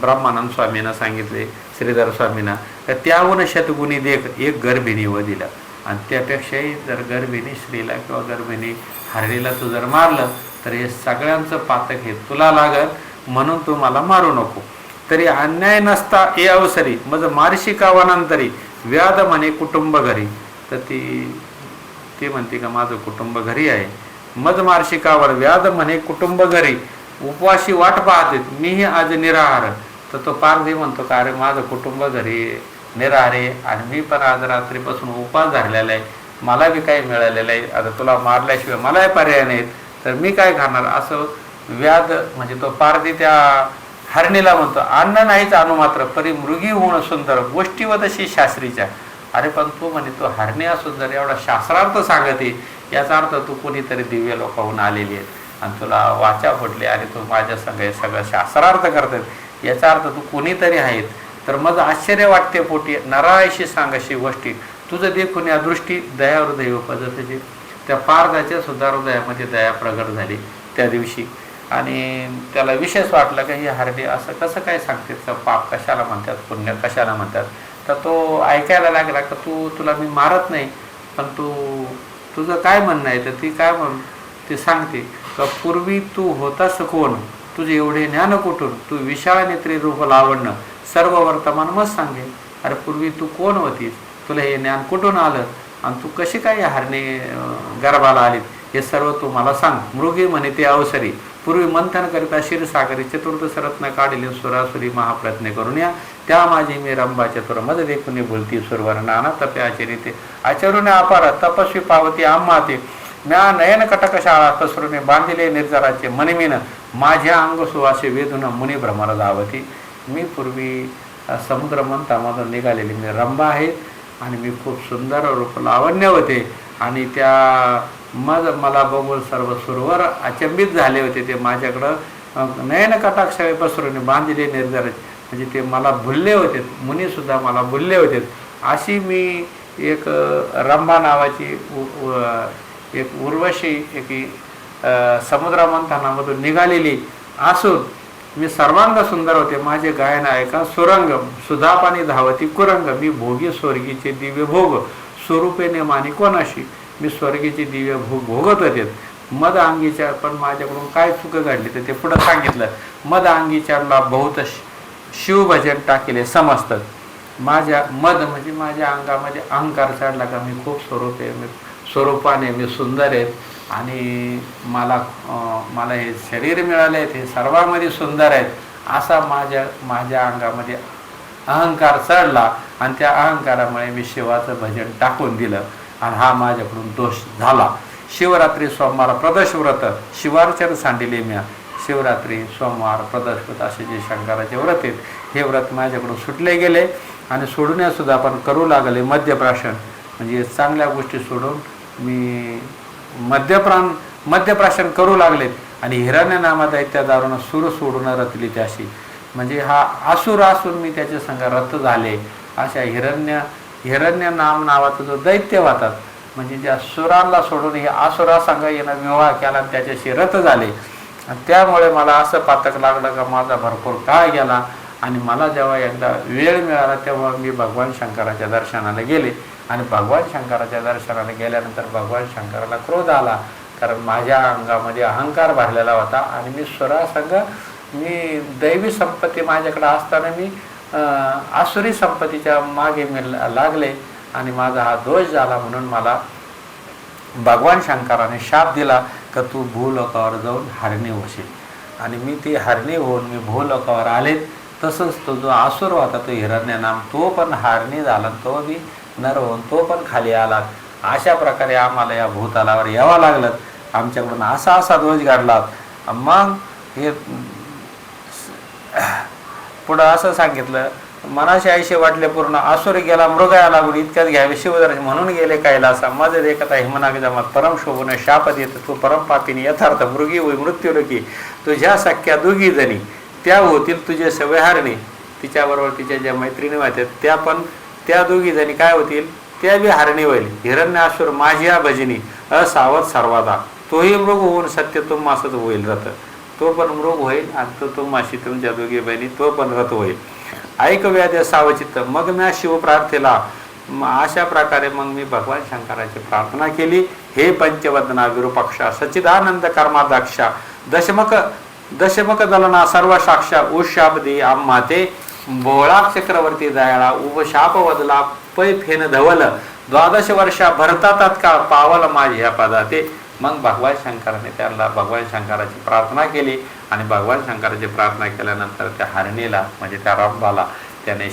Speaker 1: ब्रह्मानंद स्वामींना सांगितले, श्रीधर स्वामींना, तर त्याहून शतगुणी देख एक गर्भिणी वदिला. आणि त्यापेक्षाही जर गर्भिणी स्त्रीला किंवा गर्भिणी हरणीला तू जर मारलं तर हे सगळ्यांचं पातक हे तुला लागल, म्हणून तू मला मारू नको. तरी अन्याय नसता ए अवसरी मज मारशी का वनांतरी, व्याध म्हणे कुटुंब घरी. तर ती म्हणते का माझं कुटुंब घरी आहे. मज मार्शिकावर व्याध म्हणे कुटुंब घरी, उपवाशी वाट पाहते मीही आज निराहार. तर तो पारधी म्हणतो का अरे माझं कुटुंब घरी निराहार आहे आणि मी पण आज रात्रीपासून उपवास धरलेला आहे, मला बी काही मिळालेलं आहे, आता तुला मारल्याशिवाय मलाही पर्याय नाहीत, तर मी काय खाणार. असं व्याध म्हणजे तो पारधी त्या हरणीला म्हणतो, अन्न नाहीच अनु मात्र परी मृगी होणं सुंदर, गोष्टीवतशी शास्त्रीच्या. अरे पण तू म्हणे तो हरणी असून जर एवढा शास्त्रार्थ सांगते, याचा अर्थ तू कोणीतरी दिव्य लोकाहून आलेली आहे आणि तुला वाचा फुटली आणि तू माझ्या संग सगळं शास्त्रार्थ करतात, याचा अर्थ तू कोणीतरी आहेत. तर मग आश्चर्य वाटते पोटी नरायशी सांगाशी गोष्टी, तुझं देखून या दृष्टी दया हृदय पद्धतीची. त्या पारदाच्या सुद्धा हृदयामध्ये दया प्रगट झाली त्या दिवशी, आणि त्याला विशेष वाटलं की ही हरणी असं कसं काय सांगते, पाप कशाला म्हणतात, पुण्य कशाला म्हणतात. तर तो ऐकायला लागला का तुला मी मारत नाही, पण तुझं काय म्हणणं आहे. तर ती काय ती सांगते का पूर्वी तू होतास कोण, तुझे एवढे ज्ञान कुठून, तू विशाळ नेत्री रूप लावणं सर्व वर्तमान मग सांगे. अरे पूर्वी तू कोण होतीस, तुला हे ज्ञान कुठून आलं, आणि तू कशी काय हरणे गर्भाला आलीत, हे सर्व तू मला सांग. मृगी म्हणे ते अवसरी पूर्वी मंथन करिता क्षीरसागरी चतुर्दश रत्न काढले सुरासुरी महाप्रयत्न करून या, त्या माझी मी रंभा चतुर मज देखुनी बोलती सुरवर नाना तपे आचरिते आचरुणे अपार तपस्वी पावती आम्हाते, म्या नयन कटक शाळा पसरुने बांधिले निर्जराचे मनमीन, माझ्या अंग सुवासे वेदून मुनी भ्रमर धावती. मी पूर्वी समुद्र मंथामधून निघालेली मी रंभा आहे, आणि मी खूप सुंदर रूप लावण्य होते, आणि त्या मग मला बघून सर्व सुरवर अचंबित झाले होते. ते माझ्याकडं नयन कटाक्ष पसरून बांधले निर्धार, म्हणजे ते मला भुलले होते, मुनीसुद्धा मला भुलले होते. अशी मी एक रंभा नावाची एक उर्वशी एक समुद्रमंथनामधून निघालेली असून मी सर्वांग सुंदर होते. माझे गायन ऐका सुरंग सुधापानी धावती कुरंग, मी भोगी स्वर्गीचे दिव्य भोग स्वरूपेने मानी कोणाशी, मी स्वर्गीचे दिव्य भोग भोगत होते. मद अंगीचार, पण माझ्याकडून काय चुक घडली तर ते पुढं सांगितलं. मद अंगीचारला बहुत शिवभजन टाकेले समजतं. माझ्या मद म्हणजे माझ्या अंगामध्ये अहंकार चढला का मी खूप स्वरूपाने मी सुंदर आहे, आणि मला हे शरीर मिळाले आहेत, हे सर्वांमध्ये सुंदर आहेत, असा माझ्या अंगामध्ये अहंकार चढला, आणि त्या अहंकारामुळे मी शिवाचं भजन टाकून दिलं, आणि हा माझ्याकडून दोष झाला. शिवरात्री सोमवार प्रदोष व्रत शिवार्चन सांडिले म्या, शिवरात्री सोमवार प्रदोष व्रत असे जे शंकराचे व्रत आहेत, हे व्रत माझ्याकडून सुटले गेले, आणि सोडण्यासुद्धा आपण करू लागले. मद्यप्राशन म्हणजे चांगल्या गोष्टी सोडून मी मद्यप्राशन करू लागलेत, आणि हिरण्य नामा दैत्या दारून सूर सोडून रतली त्याशी, म्हणजे हा असुर असून मी त्याच्या संग रत झाले. अशा हिरण्य नावाचा जो दैत्य होतात, म्हणजे ज्या सुरांना सोडून हे आसुरा संघ येणं विवाह केला आणि त्याच्याशी रत झाले. आणि त्यामुळे मला असं पातक लागलं का माझा भरपूर काळ गेला. आणि मला जेव्हा एकदा वेळ मिळाला तेव्हा मी भगवान शंकराच्या दर्शनाला गेले. आणि भगवान शंकराच्या दर्शनाला गेल्यानंतर भगवान शंकराला क्रोध आला, कारण माझ्या अंगामध्ये अहंकार भरलेला होता. आणि मी स्वरासंग मी दैवी संपत्ती माझ्याकडे असताना मी आसुरी संपत्तीच्या मागे मी लागले. आणि माझा हा दोष झाला, म्हणून मला भगवान शंकराने शाप दिला का तू भूलोकावर जाऊन हरणी होशील. आणि मी ती हरणी होऊन मी भूलोकावर आले. तसंच तो जो आसुर होता तो हिरण्यनाम, तो पण हरणी झाला, तो बी नर होऊन तो पण खाली आला. अशा प्रकारे आम्हाला या भूतलावर यावं लागलं. आमच्याकडून असा असा दोष घडला. मग हे पुढं असं सांगितलं, मनाशी आयशे वाटले पूर्ण, आसुर गेला मृगाया लागून इतक्यात घ्यावे शिवदर्श, म्हणून गेले कैलासा. मध्ये देखत हिमनाग जमात परम शोभून शाप देत तू परम पापिनी यथार्थ मृगी होई मृत्यूलोकी. तुझ्या सख्या दोघी जणी त्या होतील तुझे सवय हरणी. तिच्याबरोबर तिच्या ज्या मैत्रिणी होत्या त्या पण त्या दोघी जणी काय होतील, त्या बी हरणी होईल. हिरण्यासुर माझ्या भजनी असावत सर्वादा. तोही मृग होऊन सत्य तुम्हासच होईल रथ. तो पण मृग होईल आणि तो तुम्हाशी तुमच्या दोघी बहिणी तो पण रथ होईल. ऐक व्याध्या सावचित्त मग म्या शिव प्रार्थेला. अशा प्रकारे मग मी भगवान शंकराची प्रार्थना केली. हे पंचवदना विरूपाक्षा सच्चिदानंद कर्माध्यक्षा दशमक दलना सर्व साक्षा उशाब्दी आम्हाते बोळा चक्रवर्ती दयाळा उपशाप वदला पै फेन धवल 12 वर्षा भरता तत्काळ पावल माझ्या पदाते. मग भगवान शंकराने त्यांना भगवान शंकराची प्रार्थना केली. आणि भगवान शंकराची प्रार्थना केल्यानंतर त्या हरणीला म्हणजे त्या रंभाला त्याने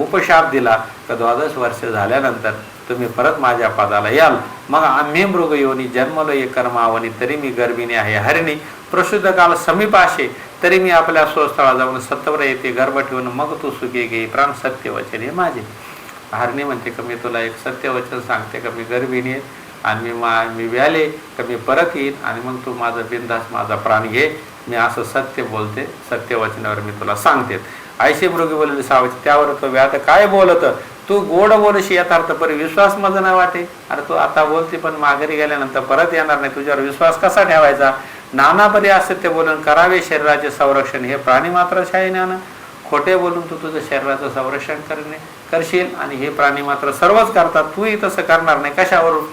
Speaker 1: उपशाप दिला का 12 वर्ष झाल्यानंतर तुम्ही परत माझ्या पदाला याल. मग आम्ही मृग योनी जन्मलो ये कर्मावनी तरी मी गर्भिणी आहे हरिणी. प्रसिद्ध काल समीपाशे तरी मी आपल्या स्वस्थळा जाऊन सत्वर येते गर्भ ठेवून मग तू सुखी घे प्राण सत्य वचन हे माझे. हरणी म्हणते का मी तुला एक सत्य वचन सांगते का मी गर्भिणी आहे आणि मी व्याले का मी परत येईन आणि मग तू माझं बिनधास माझा प्राण घे. मी असं सत्य बोलते, सत्य वचनावर मी तुला सांगते. ऐशी मृगी बोलले सावची. त्यावर तो व्याध काय बोलत तू गोड बोलशी यथार्थ परी विश्वास माझा नाही वाटे. अरे तू आता बोलते पण माघारी गेल्यानंतर परत येणार नाही, तुझ्यावर विश्वास कसा ठेवायचा. नानापरी असत्य बोलून करावे शरीराचे संरक्षण हे प्राणी मात्र शाही ज्ञान. खोटे बोलून तू तुझं शरीराचं संरक्षण करशील आणि हे प्राणी मात्र सर्वच करतात, तूही तसं करणार नाही कशावरून.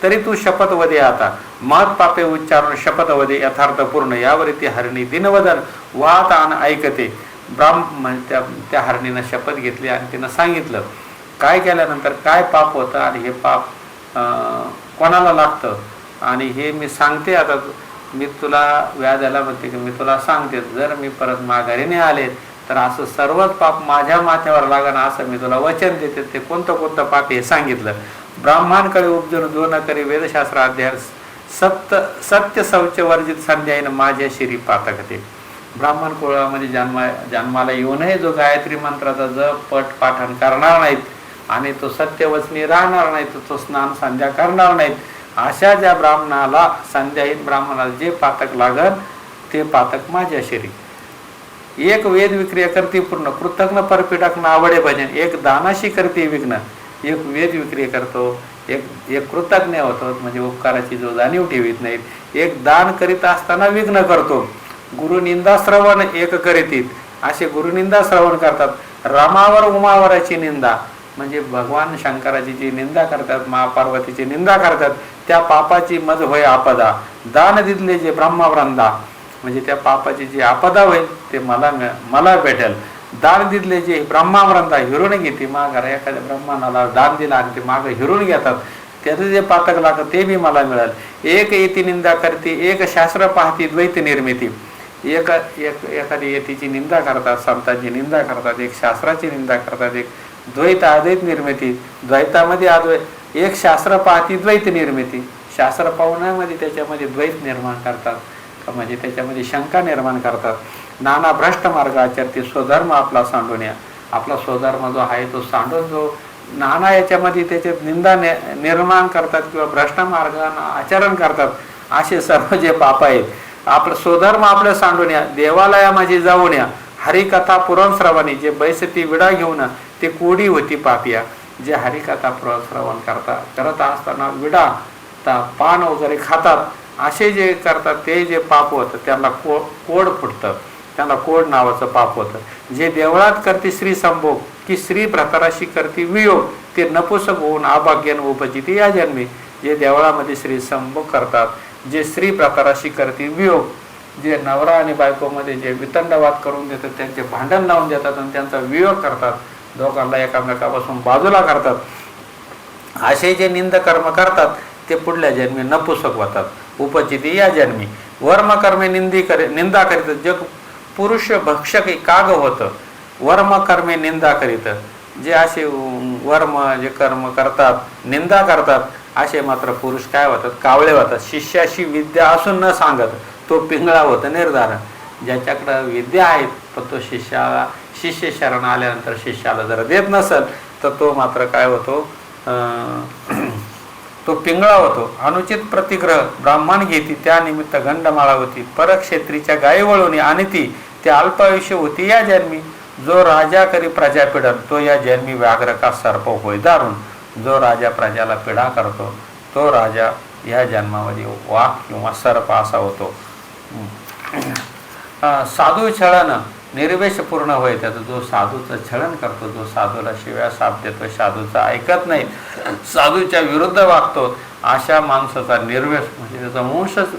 Speaker 1: तरी तू शपथवदे आता महत पापे उच्चारून शपथवदे यथार्थ पूर्ण. यावर ती हरणी दिनवदन वात आण ऐकते. त्या हरणीनं शपथ घेतली आणि तिनं सांगितलं काय केल्यानंतर काय पाप होतं आणि हे पाप कोणाला लागतं आणि हे मी सांगते. आता मी तुला व्याजाला म्हणते की मी तुला सांगते जर मी परत माघारीने आले तर असं सर्वच पाप माझ्या माथ्यावर लागण असं मी तुला वचन देते. ते कोणतं कोणतं पाप हे सांगितलं. ब्राह्मणकडे उपजून दोन करी वेदशास्त्र अध्याय सत्य शौच वर्जित संध्यायन माझ्या शिरी पातकते. ब्राह्मण कुळामध्ये जन्माला येऊनही जो गायत्री मंत्राचा जप पट पाठन करणार नाहीत आणि तो सत्यवचनी राहणार नाही, तो स्नान संध्या करणार नाहीत, अशा ज्या ब्राह्मणाला संध्याहीन ब्राह्मणाला जे पातक लागल ते पातक माझ्या शिरी. एक वेद विक्रिया करते पूर्ण कृतज्ञ परपीडक नावडे भजन. एक दानाशी करते विघ्न. एक वेद विक्रिया करतो, एक कृतज्ञ होतो म्हणजे उपकाराची जो जाणीव ठेवीत नाहीत. एक दान करीत असताना विघ्न करतो. गुरुनिंदा श्रवण एक करीतीत. असे गुरुनिंदा श्रवण करतात. रामावर उमावराची निंदा म्हणजे भगवान शंकराची जी निंदा करतात, महापार्वतीची निंदा करतात, त्या पापाची मज होय आपदा. दान दिले जे ब्रह्मवृंदा म्हणजे त्या पापाची जी आपदा होईल ते मला भेटेल. दान दिले जे ब्रह्मवृंदा हिरून घेते माघार. एखाद्या ब्रह्मानाला दान दिला आणि ते मागं हिरून घेतात त्याचं जे पातक लागतं ते बी मला मिळेल. एक येती निंदा करते एक शास्त्र पाहती द्वैत निर्मिती. एखादी येतीची निंदा करतात, संतांची निंदा करतात, एक शास्त्राची निंदा करतात, एक द्वैत अद्वैत निर्मिती. द्वैतामध्ये अद्वैत एक शास्त्र पाहती द्वैत निर्मिती. शास्त्र पाहण्यामध्ये त्याच्यामध्ये द्वैत निर्माण करतात म्हणजे त्याच्यामध्ये शंका निर्माण करतात. नाना भ्रष्ट मार्ग आचरते स्वधर्म आपला सांडून. आपला स्वधर्म जो आहे तो सांडून जो नाना याच्यामध्ये त्याचे निंदा निर्माण करतात किंवा भ्रष्ट मार्गाने आचरण करतात असे सर्व जे पाप आहेत. आपलं स्वधर्म आपलं सांडून या. देवालयामध्ये जाऊन या. हरिकथा पुराण श्रवणी जे बैसती विडा घेऊन ते कोडी होती पापिया. जे हरिकथा पुराण श्रवण करत असताना विडा पान वगैरे खातात असे जे करतात ते जे पाप होतं त्यांना कोड फुटतं, त्यांना कोड नावाचं पाप होतं. जे देवळात करते स्त्री संभोग की स्त्री भ्रतराशी करते वियोग, ते नपुसक होऊन अभाग्यान उपजिते या जन्मी. जे देवळामध्ये स्त्री संभोग करतात, जे स्त्री भ्रतराशी करते वियोग, जे नवरा आणि बायकोमध्ये जे वितंडवाद करून देतात, त्यांचे भांडण लावून देतात आणि त्यांचा वियोग करतात, दोघांना एकामेकापासून बाजूला करतात, असे जे निंद कर्म करतात ते पुढल्या जन्मी नपुसक होतात. उपजिते या जन्मी. वर्मकर्मे निंदा करीत. जग पुरुष भक्षक काग होतं, वर्मकर्मे निंदा करीत. जे असे वर्म जे कर्म करतात, निंदा करतात, असे मात्र पुरुष काय होतात, कावळे होतात. शिष्याशी विद्या असून न सांगत तो पिंगळा होतं निर्धारण. ज्याच्याकडं विद्या आहेत पण तो शिष्य शरण आल्यानंतर शिष्याला जर देत नसेल तर तो मात्र काय होतो, तो पिंगळा होतो. अनुचित प्रतिग्रह ब्राह्मण घेती, त्यानिमित्त गंडमाळा होती. परक्षेत्रीच्या गायी वळवणी आणि ते अल्पायुष्य होती या जन्मी. जो राजा करी प्रजा पिडन, तो या जन्मी व्याघ्र का सर्प होय दारुण. जो राजा प्रजाला पिढा करतो तो राजा या जन्मामध्ये वाघ किंवा सर्प असा होतो. साधू छळन निर्वेश पूर्ण होय. त्याचं जो साधूचं छळन करतो, जो साधूला शिव्या साप देतो, साधूचं ऐकत नाही, साधूच्या विरुद्ध वागतो, अशा माणसाचा निर्वेश म्हणजे त्याचा वंशच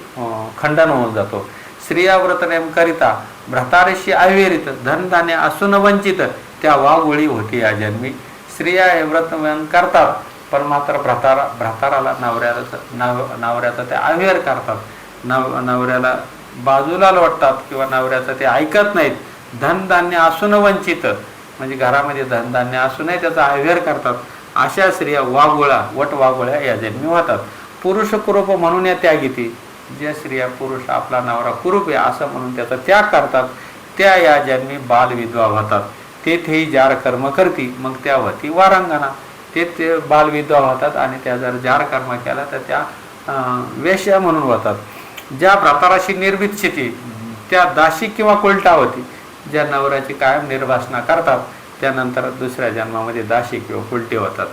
Speaker 1: खंडन होऊन जातो. स्त्रिया व्रत नेम करिता भ्रतारेशी अविरित, धनधान्य असून वंचित, त्या वाघोळी होती या जन्मी. स्त्रिया हे व्रत करतात पण मात्र भ्रताराला नवऱ्याचा ते अविर करतात, नवऱ्याला बाजूला लोटतात किंवा नवऱ्याचं ते ऐकत नाहीत. धनधान्य असून वंचित म्हणजे घरामध्ये धनधान्य असूनही त्याचा अविर करतात, अशा स्त्रिया वट वाघोळ्या या जन्मी होतात. पुरुष कुरूप म्हणून या त्यागीती. ज्या स्त्रिया पुरुष आपला नवरा कुरूप आहे असं म्हणून त्याचा त्याग करतात, त्या या जन्मी बाल विधवा होतात. तेथेही जार कर्म करती, मग त्या होती वारांगणा. ते बालविधवा होतात आणि त्या जर जार कर्म केला तर त्या वेश्या म्हणून होतात. ज्या भ्रताराशी निर्भीत स्थिती, त्या दाशी किंवा कोलटा होती. ज्या नवऱ्याची कायम निर्वासना करतात त्यानंतर दुसऱ्या जन्मामध्ये दाशी किंवा उलटी होतात.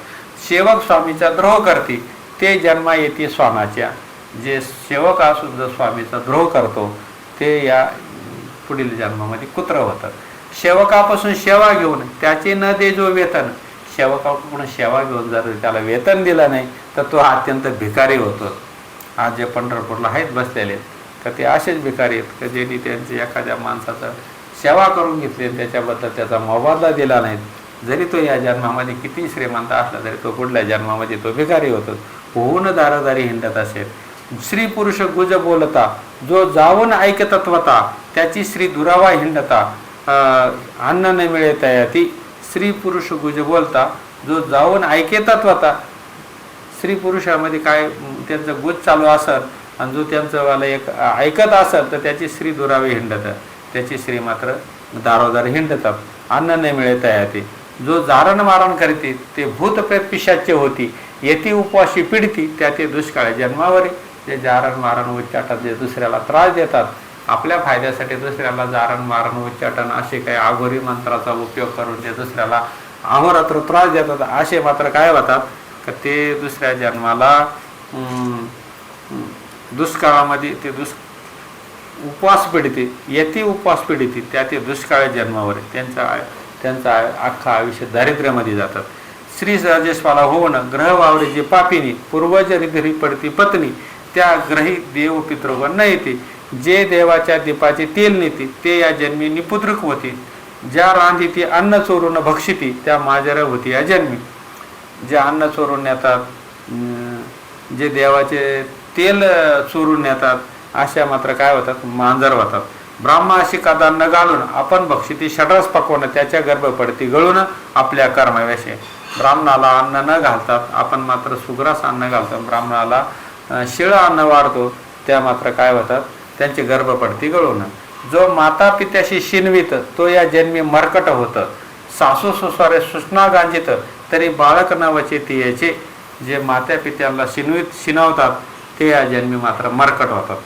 Speaker 1: सेवक स्वामीचा द्रोह करते, ते जन्मा येते स्वामाच्या. जे सेवक असून जो स्वामीचा द्रोह करतो ते या पुढील जन्मामध्ये कुत्र होतात. सेवकापासून सेवा घेऊन त्याचे न दे जो वेतन, सेवकाकडून सेवा घेऊन जर त्याला वेतन दिलं नाही तर तो अत्यंत भिकारी होतो. आज जे पंढरपूरला आहेत बसलेले तर ते असेच भिकारी आहेत की ज्यांनी त्यांची एखाद्या माणसाचं सेवा करून घेतली त्याच्याबद्दल त्याचा मोबदला दिला नाही, जरी तो या जन्मामध्ये किती श्रीमंत असला तरी तो पुढल्या जन्मामध्ये तो भिकारी होतो. होऊन दारोदारी हिंडत असेल. स्त्री पुरुष गुज बोलता, जो जाऊन ऐकतत्वता, त्याची स्त्री दुरावा हिंडता, अन्न न मिळे तयाती. स्त्री पुरुष गुज बोलता, जो जाऊन ऐकेतत्वता, स्त्री पुरुषामध्ये काय त्यांचं गुज चालू असेल आणि जो त्यांचं वाला एक ऐकत असेल तर त्याची स्त्री दुरावे हिंडतात, त्याची स्त्री मात्र दारोदारी हिंडतात. अन्न न मिळे तयाती. जो जारण मारण करते ते भूत प्रेत पिशाचे होती, येती उपवाशी पिडती, त्या ते दुष्काळ जन्मावरी. जे जारण मारण उच्चाटन जे दुसऱ्याला त्रास देतात आपल्या फायद्यासाठी, दुसऱ्याला जारण मारण उच्चाटन असे काही आघोरी मंत्राचा उपयोग करून ते दुसऱ्याला अहोरात्र त्रास देतात, असे मात्र काय होतात का ते दुसऱ्या जन्माला दुष्काळामध्ये ते उपवास पिढीते, येते उपवास पिढीते, त्या ते दुष्काळ जन्मावर त्यांचा अख्खा आयुष्य दारिद्र्यामध्ये जातात. स्त्री सहजेस्वाला होऊन ग्रह वावरे जे पापिनी, पूर्वज घरी पडती पत्नी, त्या ग्रही देव पितृगण न येते. जे देवाच्या दीपाचे तेल नेते ते या जन्मी निपुत्रक होती. ज्या रांधी ती अन्न चोरून भक्षिती, त्या माजर होती या जन्मी. जे अन्न चोरून नेतात, जे देवाचे तेल चोरून नेतात, अशा मात्र काय होतात, मांजर होतात. ब्राह्मणाशी कदा न घालून आपण भक्षिती षड्रस पकवणं, त्याच्या गर्भ पडती गळून आपल्या कर्मव्याशे. ब्राह्मणाला अन्न न घालतात, आपण मात्र सुग्रास अन्न घालतो. ब्राह्मणाला शिळ अन्न वाढतो, त्या मात्र काय होतात, त्यांची गर्भ पडती गळून. जो माता पित्याशी शिनवित, तो या जन्मी मरकट होतं. सासू सुसारे सुष्णा गांजित, तरी बाळक नावाचे ती याचे. जे मात्या पित्याला शिनवतात ते या जन्मी मात्र मरकट होतात.